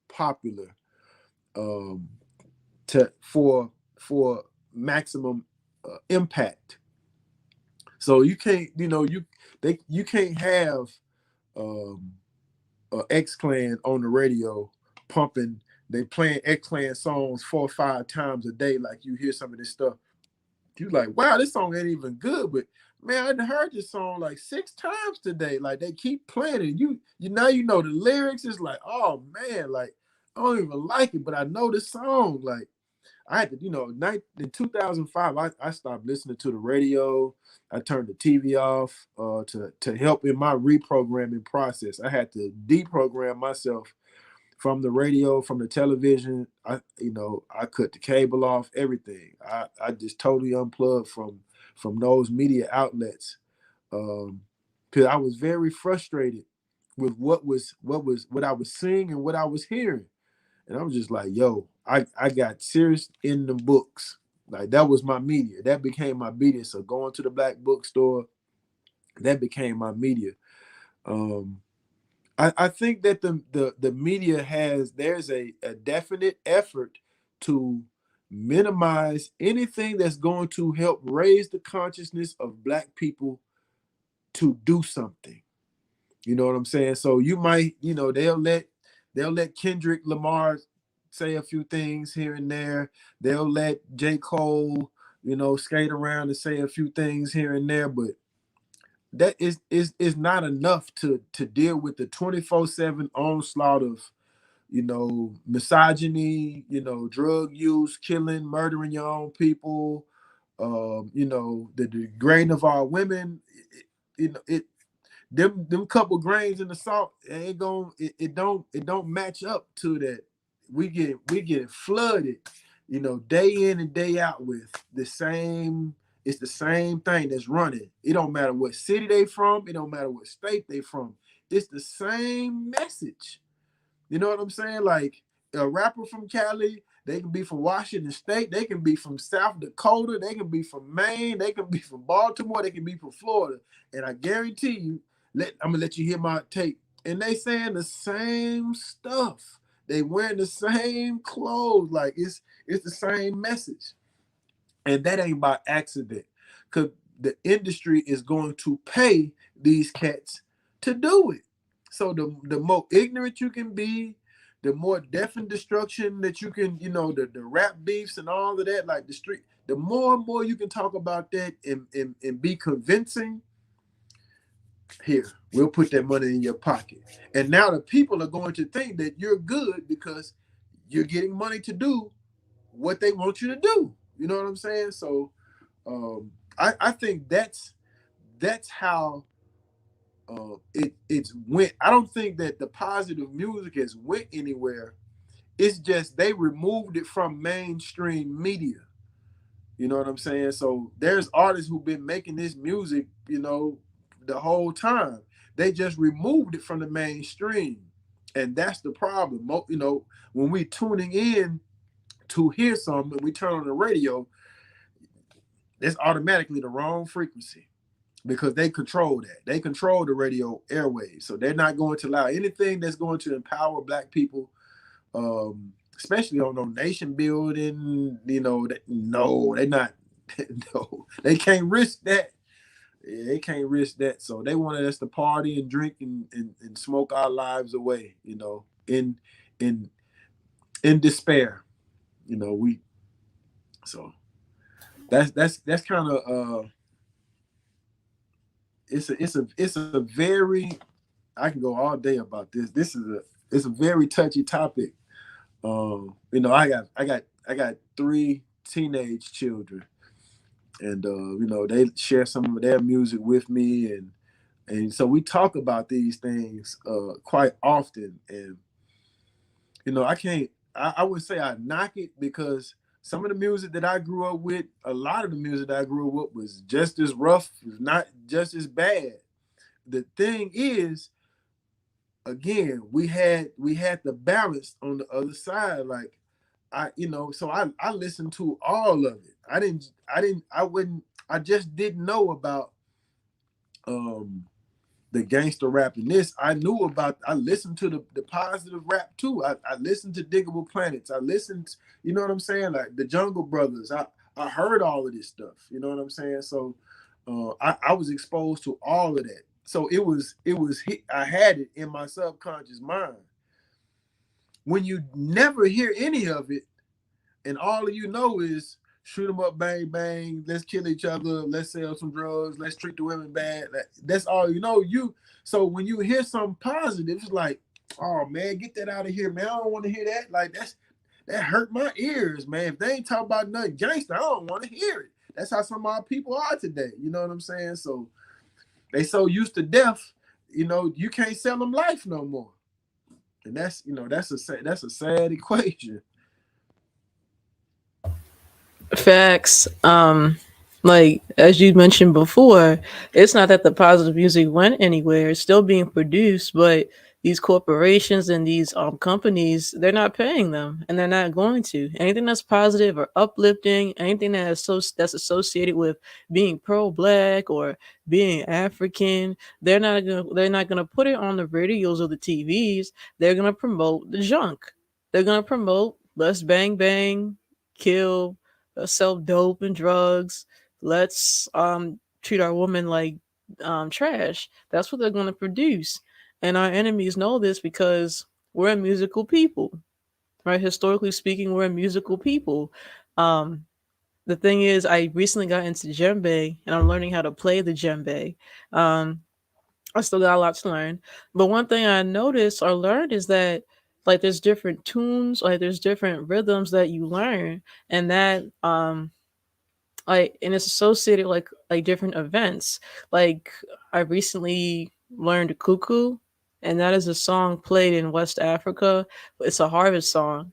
popular, um, to for maximum impact. So you can't, you can't have um, X Clan on the radio pumping. They playing X Clan songs 4 or 5 times a day. Like, you hear some of this stuff, you like, wow, this song ain't even good. But man, I heard this song like 6 times today. Like, they keep playing it. You know the lyrics. Is like, oh man, like, I don't even like it, but I know this song. Like, I had to, in 2005, I stopped listening to the radio. I turned the TV off to help in my reprogramming process. I had to deprogram myself from the radio, from the television. I cut the cable off, everything. I just totally unplugged from those media outlets, because I was very frustrated with what I was seeing and what I was hearing. And I was just like, yo, I got serious in the books. Like, that was my media. That became my media. So going to the black bookstore, that became my media. Um, I think that the media there's a definite effort to minimize anything that's going to help raise the consciousness of black people to do something. You know what I'm saying? So you might, they'll let Kendrick Lamar say a few things here and there. They'll let J. Cole, skate around and say a few things here and there. But that is not enough to deal with the 24/7 onslaught of, misogyny, drug use, killing, murdering your own people, the degrading of our women. It them couple grains in the salt ain't going it don't match up to that. We get flooded, day in and day out with the same. It's the same thing that's running. It don't matter what city they from. It don't matter what state they from. It's the same message. You know what I'm saying? Like a rapper from Cali, they can be from Washington State, they can be from South Dakota, they can be from Maine, they can be from Baltimore, they can be from Florida. And I guarantee you, I'm gonna let you hear my tape. And they saying the same stuff. They wearing the same clothes. Like it's the same message. And that ain't by accident. Cause the industry is going to pay these cats to do it. So the more ignorant you can be, the more death and destruction that you can, the rap beefs and all of that, like the street, the more and more you can talk about that and be convincing, here, we'll put that money in your pocket. And now the people are going to think that you're good because you're getting money to do what they want you to do. You know what I'm saying? So I think that's how it's went. I don't think that the positive music has went anywhere. It's just they removed it from mainstream media. You know what I'm saying? So there's artists who've been making this music, the whole time. They just removed it from the mainstream, and that's the problem. When we tuning in to hear something, we turn on the radio, it's automatically the wrong frequency because they control that. They control the radio airwaves. So they're not going to allow anything that's going to empower Black people, especially on no nation building. No, they're not. No, they can't risk that. Yeah, they can't risk that. So they wanted us to party and drink and smoke our lives away, in in despair. We so that's kind of it's a very, I can go all day about this. It's a very touchy topic. I got three teenage children, and they share some of their music with me, and so we talk about these things quite often. And I can't, I would say I knock it because some of the music that I grew up with, a lot of the music that I grew up with was just as rough, if not just as bad. The thing is, again, we had the balance on the other side. Like so I listened to all of it. I just didn't know about um the gangster rap and this. I listened to the positive rap too. I listened to Diggable Planets. I listened, you know what I'm saying? Like the Jungle Brothers. I heard all of this stuff. You know what I'm saying? So I was exposed to all of that. So I had it in my subconscious mind. When you never hear any of it, and all of you know is shoot them up, bang bang, let's kill each other, let's sell some drugs, let's treat the women bad. That's all you know. So when you hear something positive, it's like, oh man, get that out of here, man. I don't want to hear that. Like that hurt my ears, man. If they ain't talking about nothing gangster, I don't want to hear it. That's how some of our people are today. You know what I'm saying? So they so used to death, you can't sell them life no more. And that's a sad equation. Facts. Like as you mentioned before, it's not that the positive music went anywhere. It's still being produced, but these corporations and these companies, they're not paying them, and they're not going to. Anything that's positive or uplifting, anything that's associated with being pro-black or being African, they're not gonna put it on the radios or the TVs. They're gonna promote the junk. They're gonna promote let's bang bang, kill, sell dope and drugs. Let's treat our women like trash. That's what they're going to produce. And our enemies know this because we're a musical people, right? Historically speaking, we're a musical people. Um, The thing is, I recently got into djembe, and I'm learning how to play the djembe. Um, I still got a lot to learn. But one thing I noticed or learned is that like there's different tunes, like there's different rhythms that you learn, and that like and it's associated like different events. Like I recently learned cuckoo, and that is a song played in West Africa. It's a harvest song,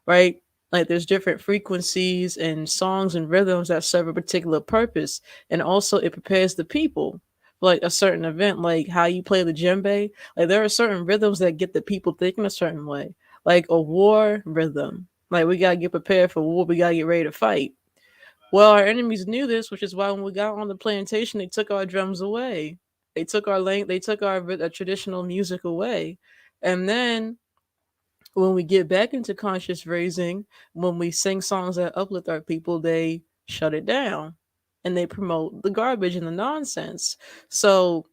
right? Like there's different frequencies and songs and rhythms that serve a particular purpose, and also it prepares the people for like a certain event, like how you play the djembe. Like there are certain rhythms that get the people thinking a certain way, like a war rhythm. Like we gotta get prepared for war. We gotta get ready to fight. Well, our enemies knew this, which is why when we got on the plantation, they took our drums away. They took our They took our traditional music away, and then when we get back into conscious raising, when we sing songs that uplift our people, they shut it down and they promote the garbage and the nonsense. So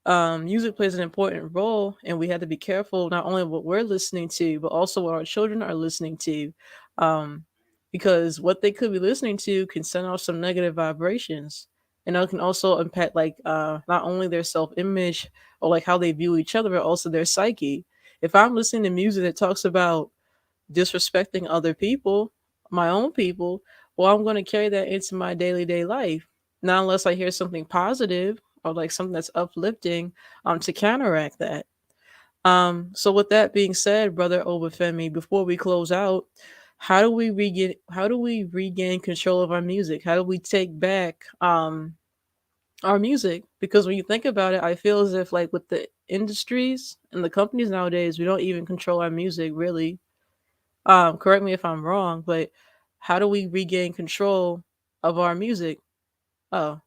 music plays an important role, and we have to be careful not only what we're listening to, but also what our children are listening to, um, because what they could be listening to can send off some negative vibrations, and it can also impact like not only their self image or like how they view each other, but also their psyche. If I'm listening to music that talks about disrespecting other people, my own people, well, I'm going to carry that into my daily day life. Not unless I hear something positive or like something that's uplifting to counteract that. So with that being said, Brother Obafemi, before we close out, how do we regain control of our music? How do we take back our music? Because when you think about it, I feel as if like with the industries and the companies nowadays, we don't even control our music really. Correct me if I'm wrong, but how do we regain control of our music? Oh,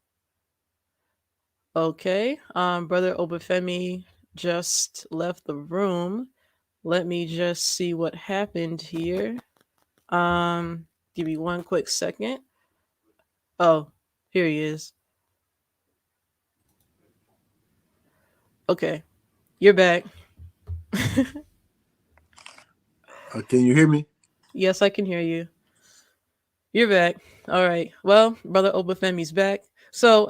okay. Brother Obafemi just left the room. Let me just see what happened here. Give me one quick second. Oh, here he is. Okay, you're back. Can you hear me? Yes, I can hear you. You're back. All right. Well, Brother Obafemi's back. So,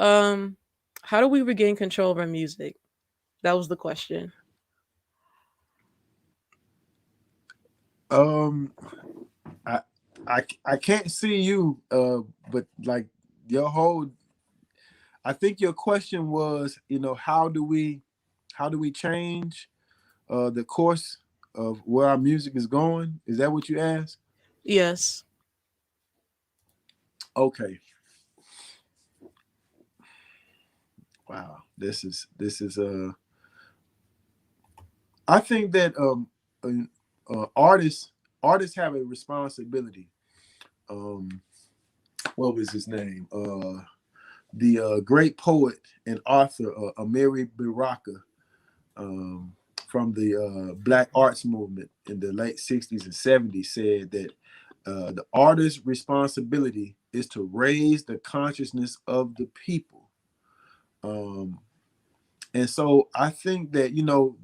how do we regain control of our music? That was the question. Um, I I can't see you. But like your whole, I think your question was, how do we change the course of where our music is going? Is that what you asked? Yes. Okay. Wow. This is. I think that artists have a responsibility. Um, what was his name? The great poet and author Amiri Baraka, um, from the Black Arts Movement in the late '60s and '70s, said that the artist's responsibility is to raise the consciousness of the people. Um, and so I think that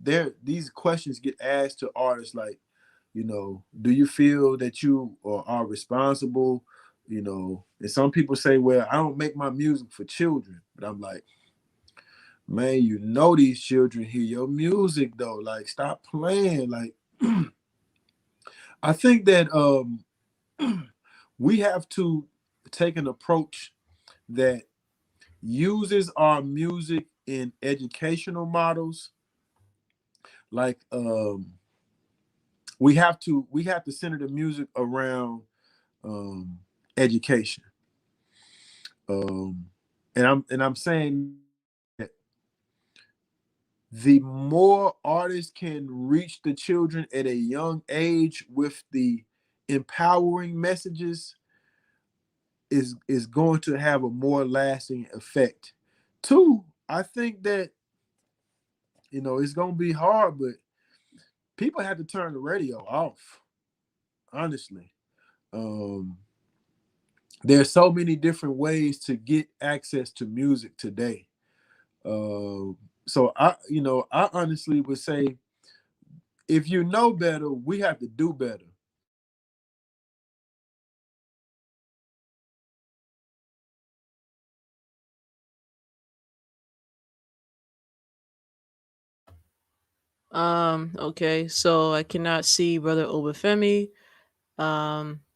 there these questions get asked to artists like, do you feel that you are responsible? And some people say, well, I don't make my music for children, but I'm like, man, these children hear your music though. Like, stop playing. Like, I think that we have to take an approach that uses our music in educational models. Like, we have to center the music around education. Um, and I'm saying that the more artists can reach the children at a young age with the empowering messages is going to have a more lasting effect. Two, I think that it's going to be hard, but people have to turn the radio off. Honestly, um, there's so many different ways to get access to music today. So I honestly would say, if you know better, we have to do better. Okay, so I cannot see Brother Obafemi.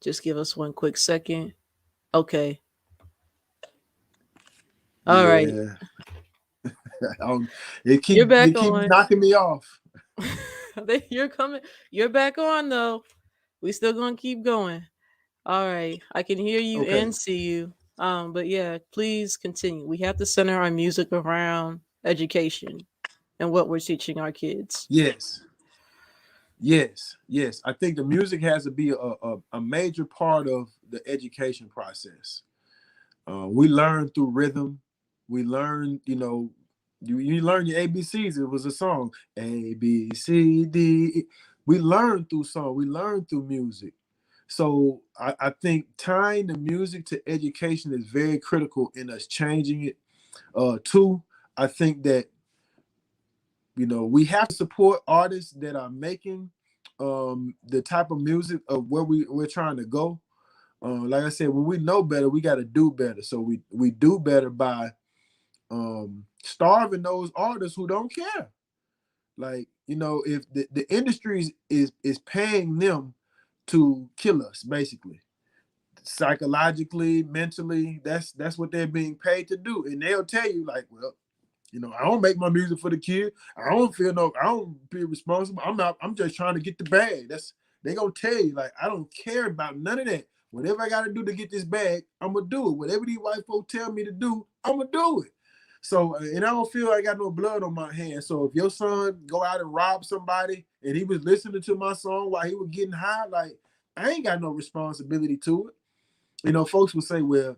Just give us one quick second. Okay. All right. Yeah, um, it You're back keep on. knocking me off. You're coming. You're back on though. We still gonna keep going. All right. I can hear you Okay. and see you. But yeah, please continue. We have to center our music around education and what we're teaching our kids. Yes, yes. I think the music has to be a major part of the education process. We learn through rhythm. We learn, you learn your ABCs. It was a song, A B C D. We learn through song. We learn through music. So I think tying the music to education is very critical in us changing it. Two, I think that we have to support artists that are making the type of music of where we're trying to go. Like I said, when we know better, we got to do better. So we do better by starving those artists who don't care. Like, if the industry is paying them to kill us, basically, psychologically, mentally, that's what they're being paid to do, and they'll tell you like, well, I don't make my music for the kid. I don't feel responsible. I'm just trying to get the bag. They gonna tell you, like, I don't care about none of that. Whatever I gotta do to get this bag, I'm gonna do it. Whatever these white folks tell me to do, I'm gonna do it. So, and I don't feel like I got no blood on my hands. So if your son go out and rob somebody and he was listening to my song while he was getting high, like, I ain't got no responsibility to it. Folks will say, well,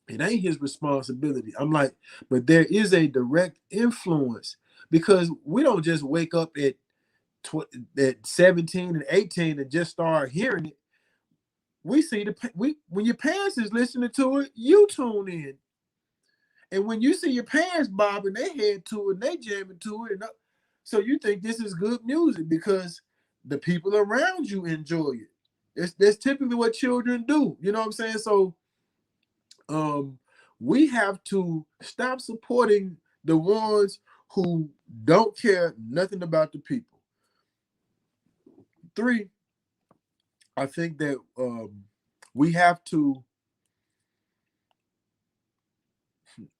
it ain't his responsibility. I'm like, but there is a direct influence, because we don't just wake up at 17 and 18 and just start hearing it. We see when your parents is listening to it, you tune in. And when you see your parents bobbing their head to it and they jamming to it, so you think this is good music because the people around you enjoy it. That's typically what children do. You know what I'm saying? So um, we have to stop supporting the ones who don't care nothing about the people. Three, I think that we have to.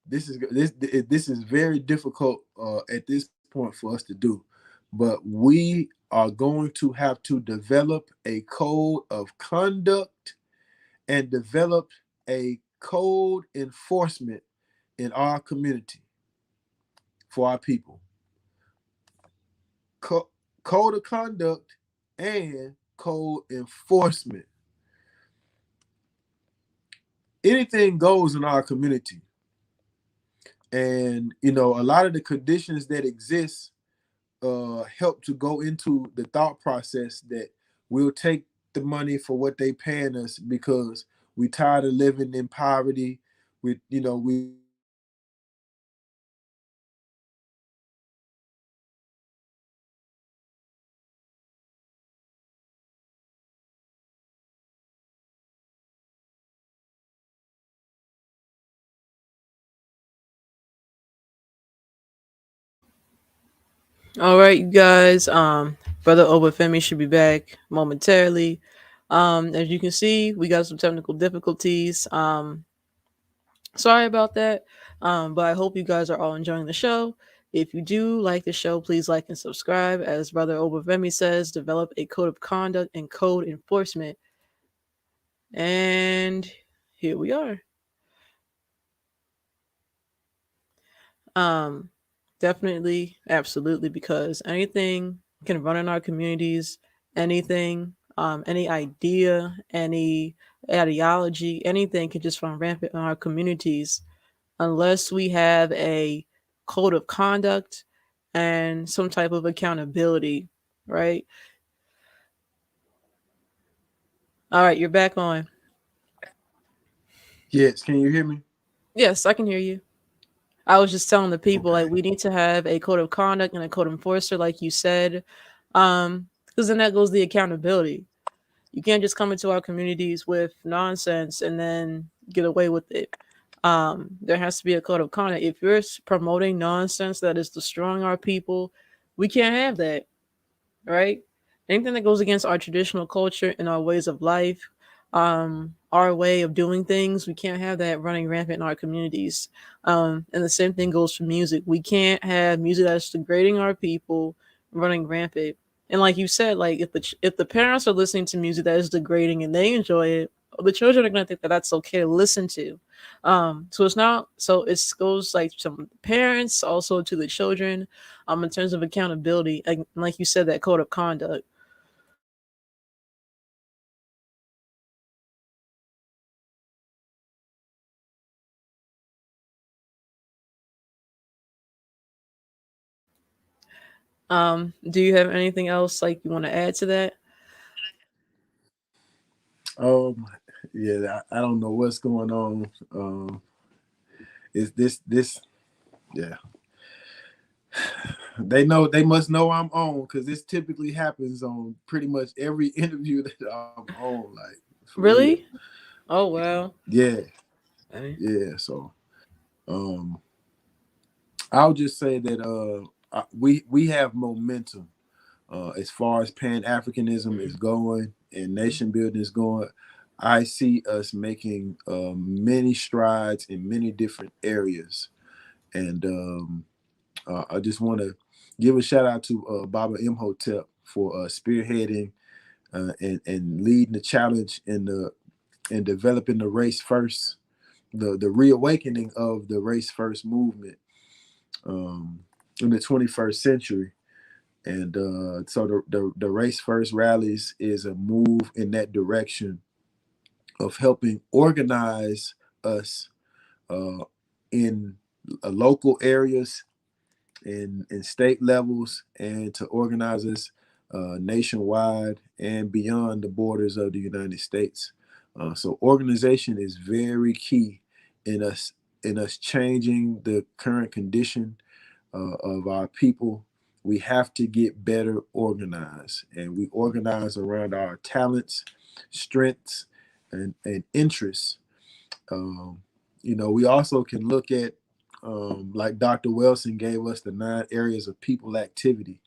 This is very difficult at this point for us to do, but we are going to have to develop a code of conduct and develop a code enforcement in our community for our people. Code of conduct and code enforcement. Anything goes in our community. And, a lot of the conditions that exist help to go into the thought process that we'll take the money for what they paying us because we tired of living in poverty. We tired of All right, you guys. Brother Obafemi should be back momentarily. As you can see, we got some technical difficulties. Sorry about that. But I hope you guys are all enjoying the show. If you do like the show, please like and subscribe. As Brother Obafemi says, develop a code of conduct and code enforcement. And here we are. Um, Definitely, absolutely, because anything can run in our communities, anything, any idea, any ideology, anything can just run rampant in our communities unless we have a code of conduct and some type of accountability, right? All right, you're back on. Yes, can you hear me? Yes, I can hear you. I was just telling the people like Okay. we need to have a code of conduct and a code enforcer, like you said, because then that goes the accountability. You can't just come into our communities with nonsense and then get away with it. There has to be a code of conduct. If you're promoting nonsense that is destroying our people, we can't have that. right? Anything that goes against our traditional culture and our ways of life, our way of doing things, we can't have that running rampant in our communities. And the same thing goes for music. We can't have music that's degrading our people running rampant. And like you said, like if the parents are listening to music that is degrading and they enjoy it, the children are gonna think that that's okay to listen to. So it's not. So it goes like from the parents also to the children, in terms of accountability, like you said, that code of conduct. Do you have anything else like you want to add to that? Um, yeah, I don't know what's going on. Is this? Yeah, they must know I'm on because this typically happens on pretty much every interview that I'm on. Like for real. Really? Oh wow. Yeah, Okay. yeah. So um, I'll just say that we have momentum as far as Pan Africanism is going and nation building is going. I see us making many strides in many different areas, and I just want to give a shout out to Baba Imhotep for spearheading and leading the challenge in developing the race first, the reawakening of the race first movement um, in the 21st century. And so the race first rallies is a move in that direction of helping organize us uh, in local areas, in state levels, and to organize us nationwide and beyond the borders of the United States. So organization is very key in us changing the current condition of our people. We have to get better organized, and we organize around our talents, strengths, and interests. Um, we also can look at, like Dr. Wilson gave us the 9 areas of people activity.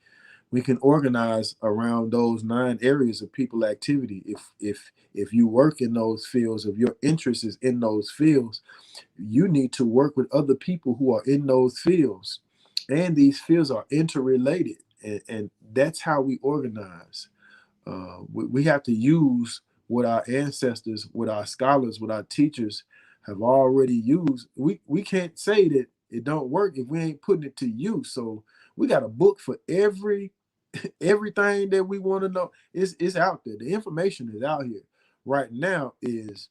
We can organize around those 9 areas of people activity. If you work in those fields, if your interest is in those fields, you need to work with other people who are in those fields, and these fields are interrelated, and that's how we organize. We have to use what our ancestors, what our scholars, what our teachers have already used. We can't say that it don't work if we ain't putting it to use. So we got a book for everything that we want to know. It's out there. The information is out here. Right now is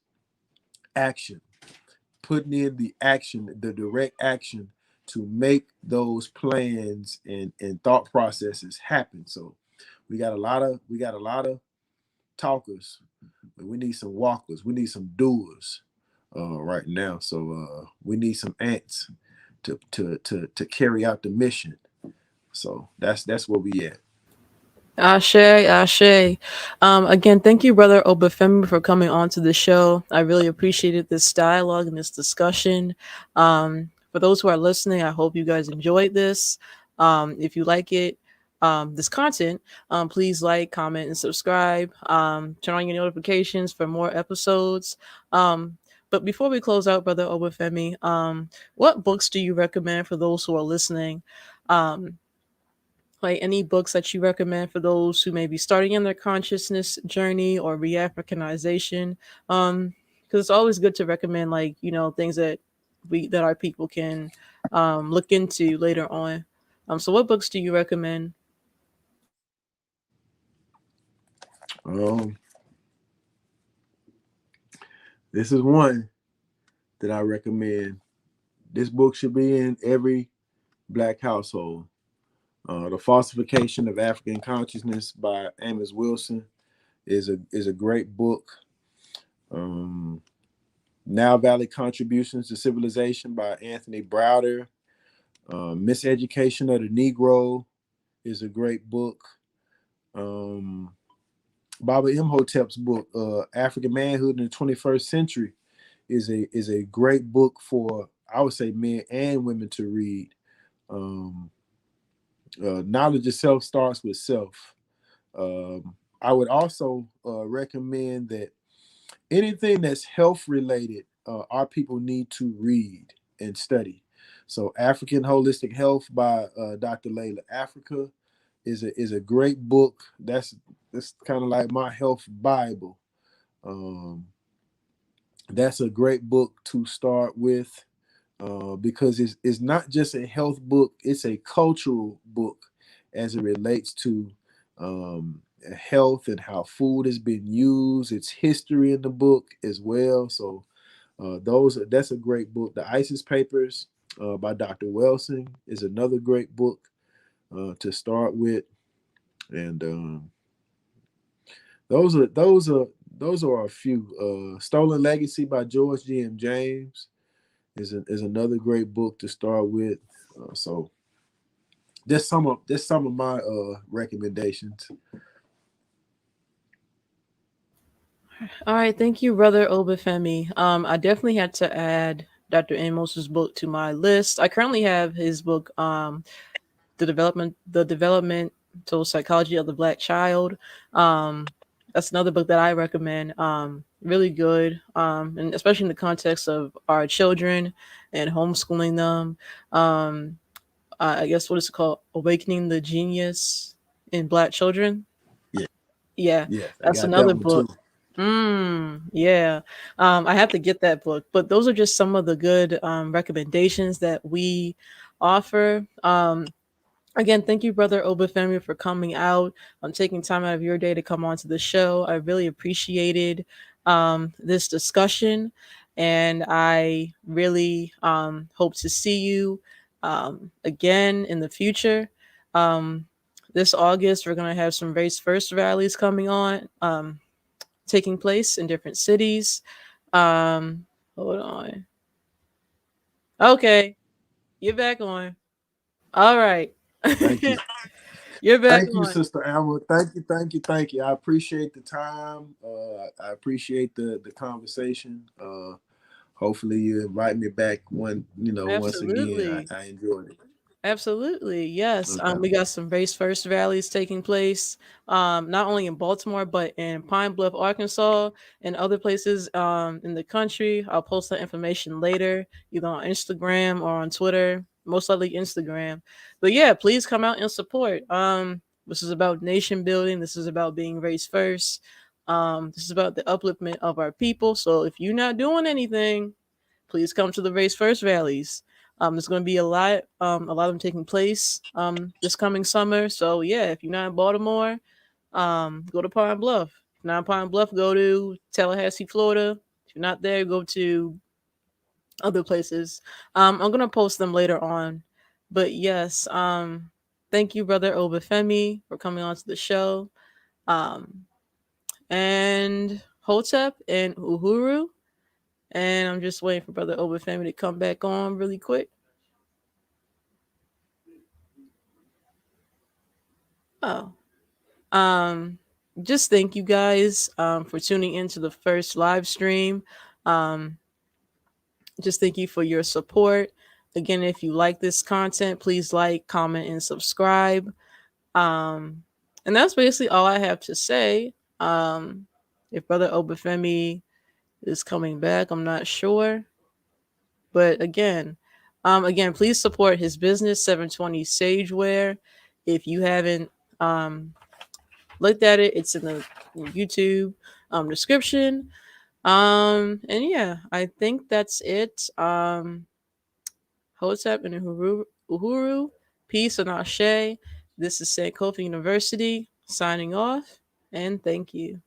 action, putting in the action, the direct action to make those plans and thought processes happen. So we got a lot of talkers, but we need some walkers. We need some doers right now. So we need some ants to carry out the mission. So that's where we at. Ashe, Ashe. Again, thank you, Brother Obafemi, for coming on to the show. I really appreciated this dialogue and this discussion. For those who are listening, I hope you guys enjoyed this. If you like it, this content, please like, comment, and subscribe. Turn on your notifications for more episodes. But before we close out, Brother Obafemi, what books do you recommend for those who are listening? Um, like any books that you recommend for those who may be starting in their consciousness journey or re-Africanization? Because it's always good to recommend, like, things that our people can look into later on. So what books do you recommend? Um, this is one that I recommend. This book should be in every Black household. The Falsification of African Consciousness by Amos Wilson is a great book. Um, Now Valley Contributions to Civilization by Anthony Browder. Miseducation of the Negro is a great book. Um, Baba Imhotep's book, African Manhood in the 21st Century, is a great book for, I would say, men and women to read. Um, Knowledge of self starts with self. I would also recommend that anything that's health related, our people need to read and study. So, African Holistic Health by Dr. Layla Africa is a great book. That's kind of like my health Bible. Um, that's a great book to start with because it's not just a health book; it's a cultural book as it relates to health and how food has been used. Its history in the book as well. So that's a great book. The ISIS Papers by Dr. Wilson is another great book to start with, and those are a few. Stolen Legacy by George G. M. James is another great book to start with. So that's some of my recommendations. All right, thank you, Brother Obafemi. I definitely had to add Dr. Amos's book to my list. I currently have his book, the developmental psychology of the Black child. Um, that's another book that I recommend. Really good, and especially in the context of our children and homeschooling them. I guess what is it called? Awakening the Genius in Black Children. Yeah, Yeah, yeah, I that's got that another one too. book. Yeah. I have to get that book. But those are just some of the good recommendations that we offer. Again, thank you, Brother Obafemi, for coming out. Taking time out of your day to come onto the show. I really appreciated this discussion, and I really hope to see you again in the future. Um, this August, we're gonna have some Race First rallies coming on, taking place in different cities. Hold on. Okay, you're back on. All right. Thank you. You're back Thank you, on. Sister Alma. Thank you, thank you, thank you. I appreciate the time. I appreciate the conversation. Hopefully, you invite me back once again. Absolutely. I enjoyed it. Absolutely. Yes. Okay. We got some Race First rallies taking place, not only in Baltimore, but in Pine Bluff, Arkansas, and other places in the country. I'll post that information later, either on Instagram or on Twitter, most likely Instagram. But yeah, please come out and support. This is about nation building. This is about being race first. This is about the upliftment of our people. So if you're not doing anything, please come to the Race First rallies. There's going to be a lot of them taking place this coming summer. So yeah, if you're not in Baltimore, go to Pine Bluff. If you're not in Pine Bluff, go to Tallahassee, Florida. If you're not there, go to other places. I'm gonna post them later on. But yes, thank you, Brother Obafemi, for coming on to the show. Um, and Hotep and Uhuru. And I'm just waiting for Brother Obafemi to come back on really quick. Oh, um, just thank you guys for tuning into the first live stream. Um, just thank you for your support. Again, if you like this content, please like, comment, and subscribe. Um, and that's basically all I have to say. If Brother Obafemi is coming back, I'm not sure. But again, please support his business, 720 Sageware. If you haven't um, looked at it, it's in the YouTube description. And yeah, I think that's it. Hotep and Uhuru, peace and Ashe. This is Sankofa University signing off, and thank you.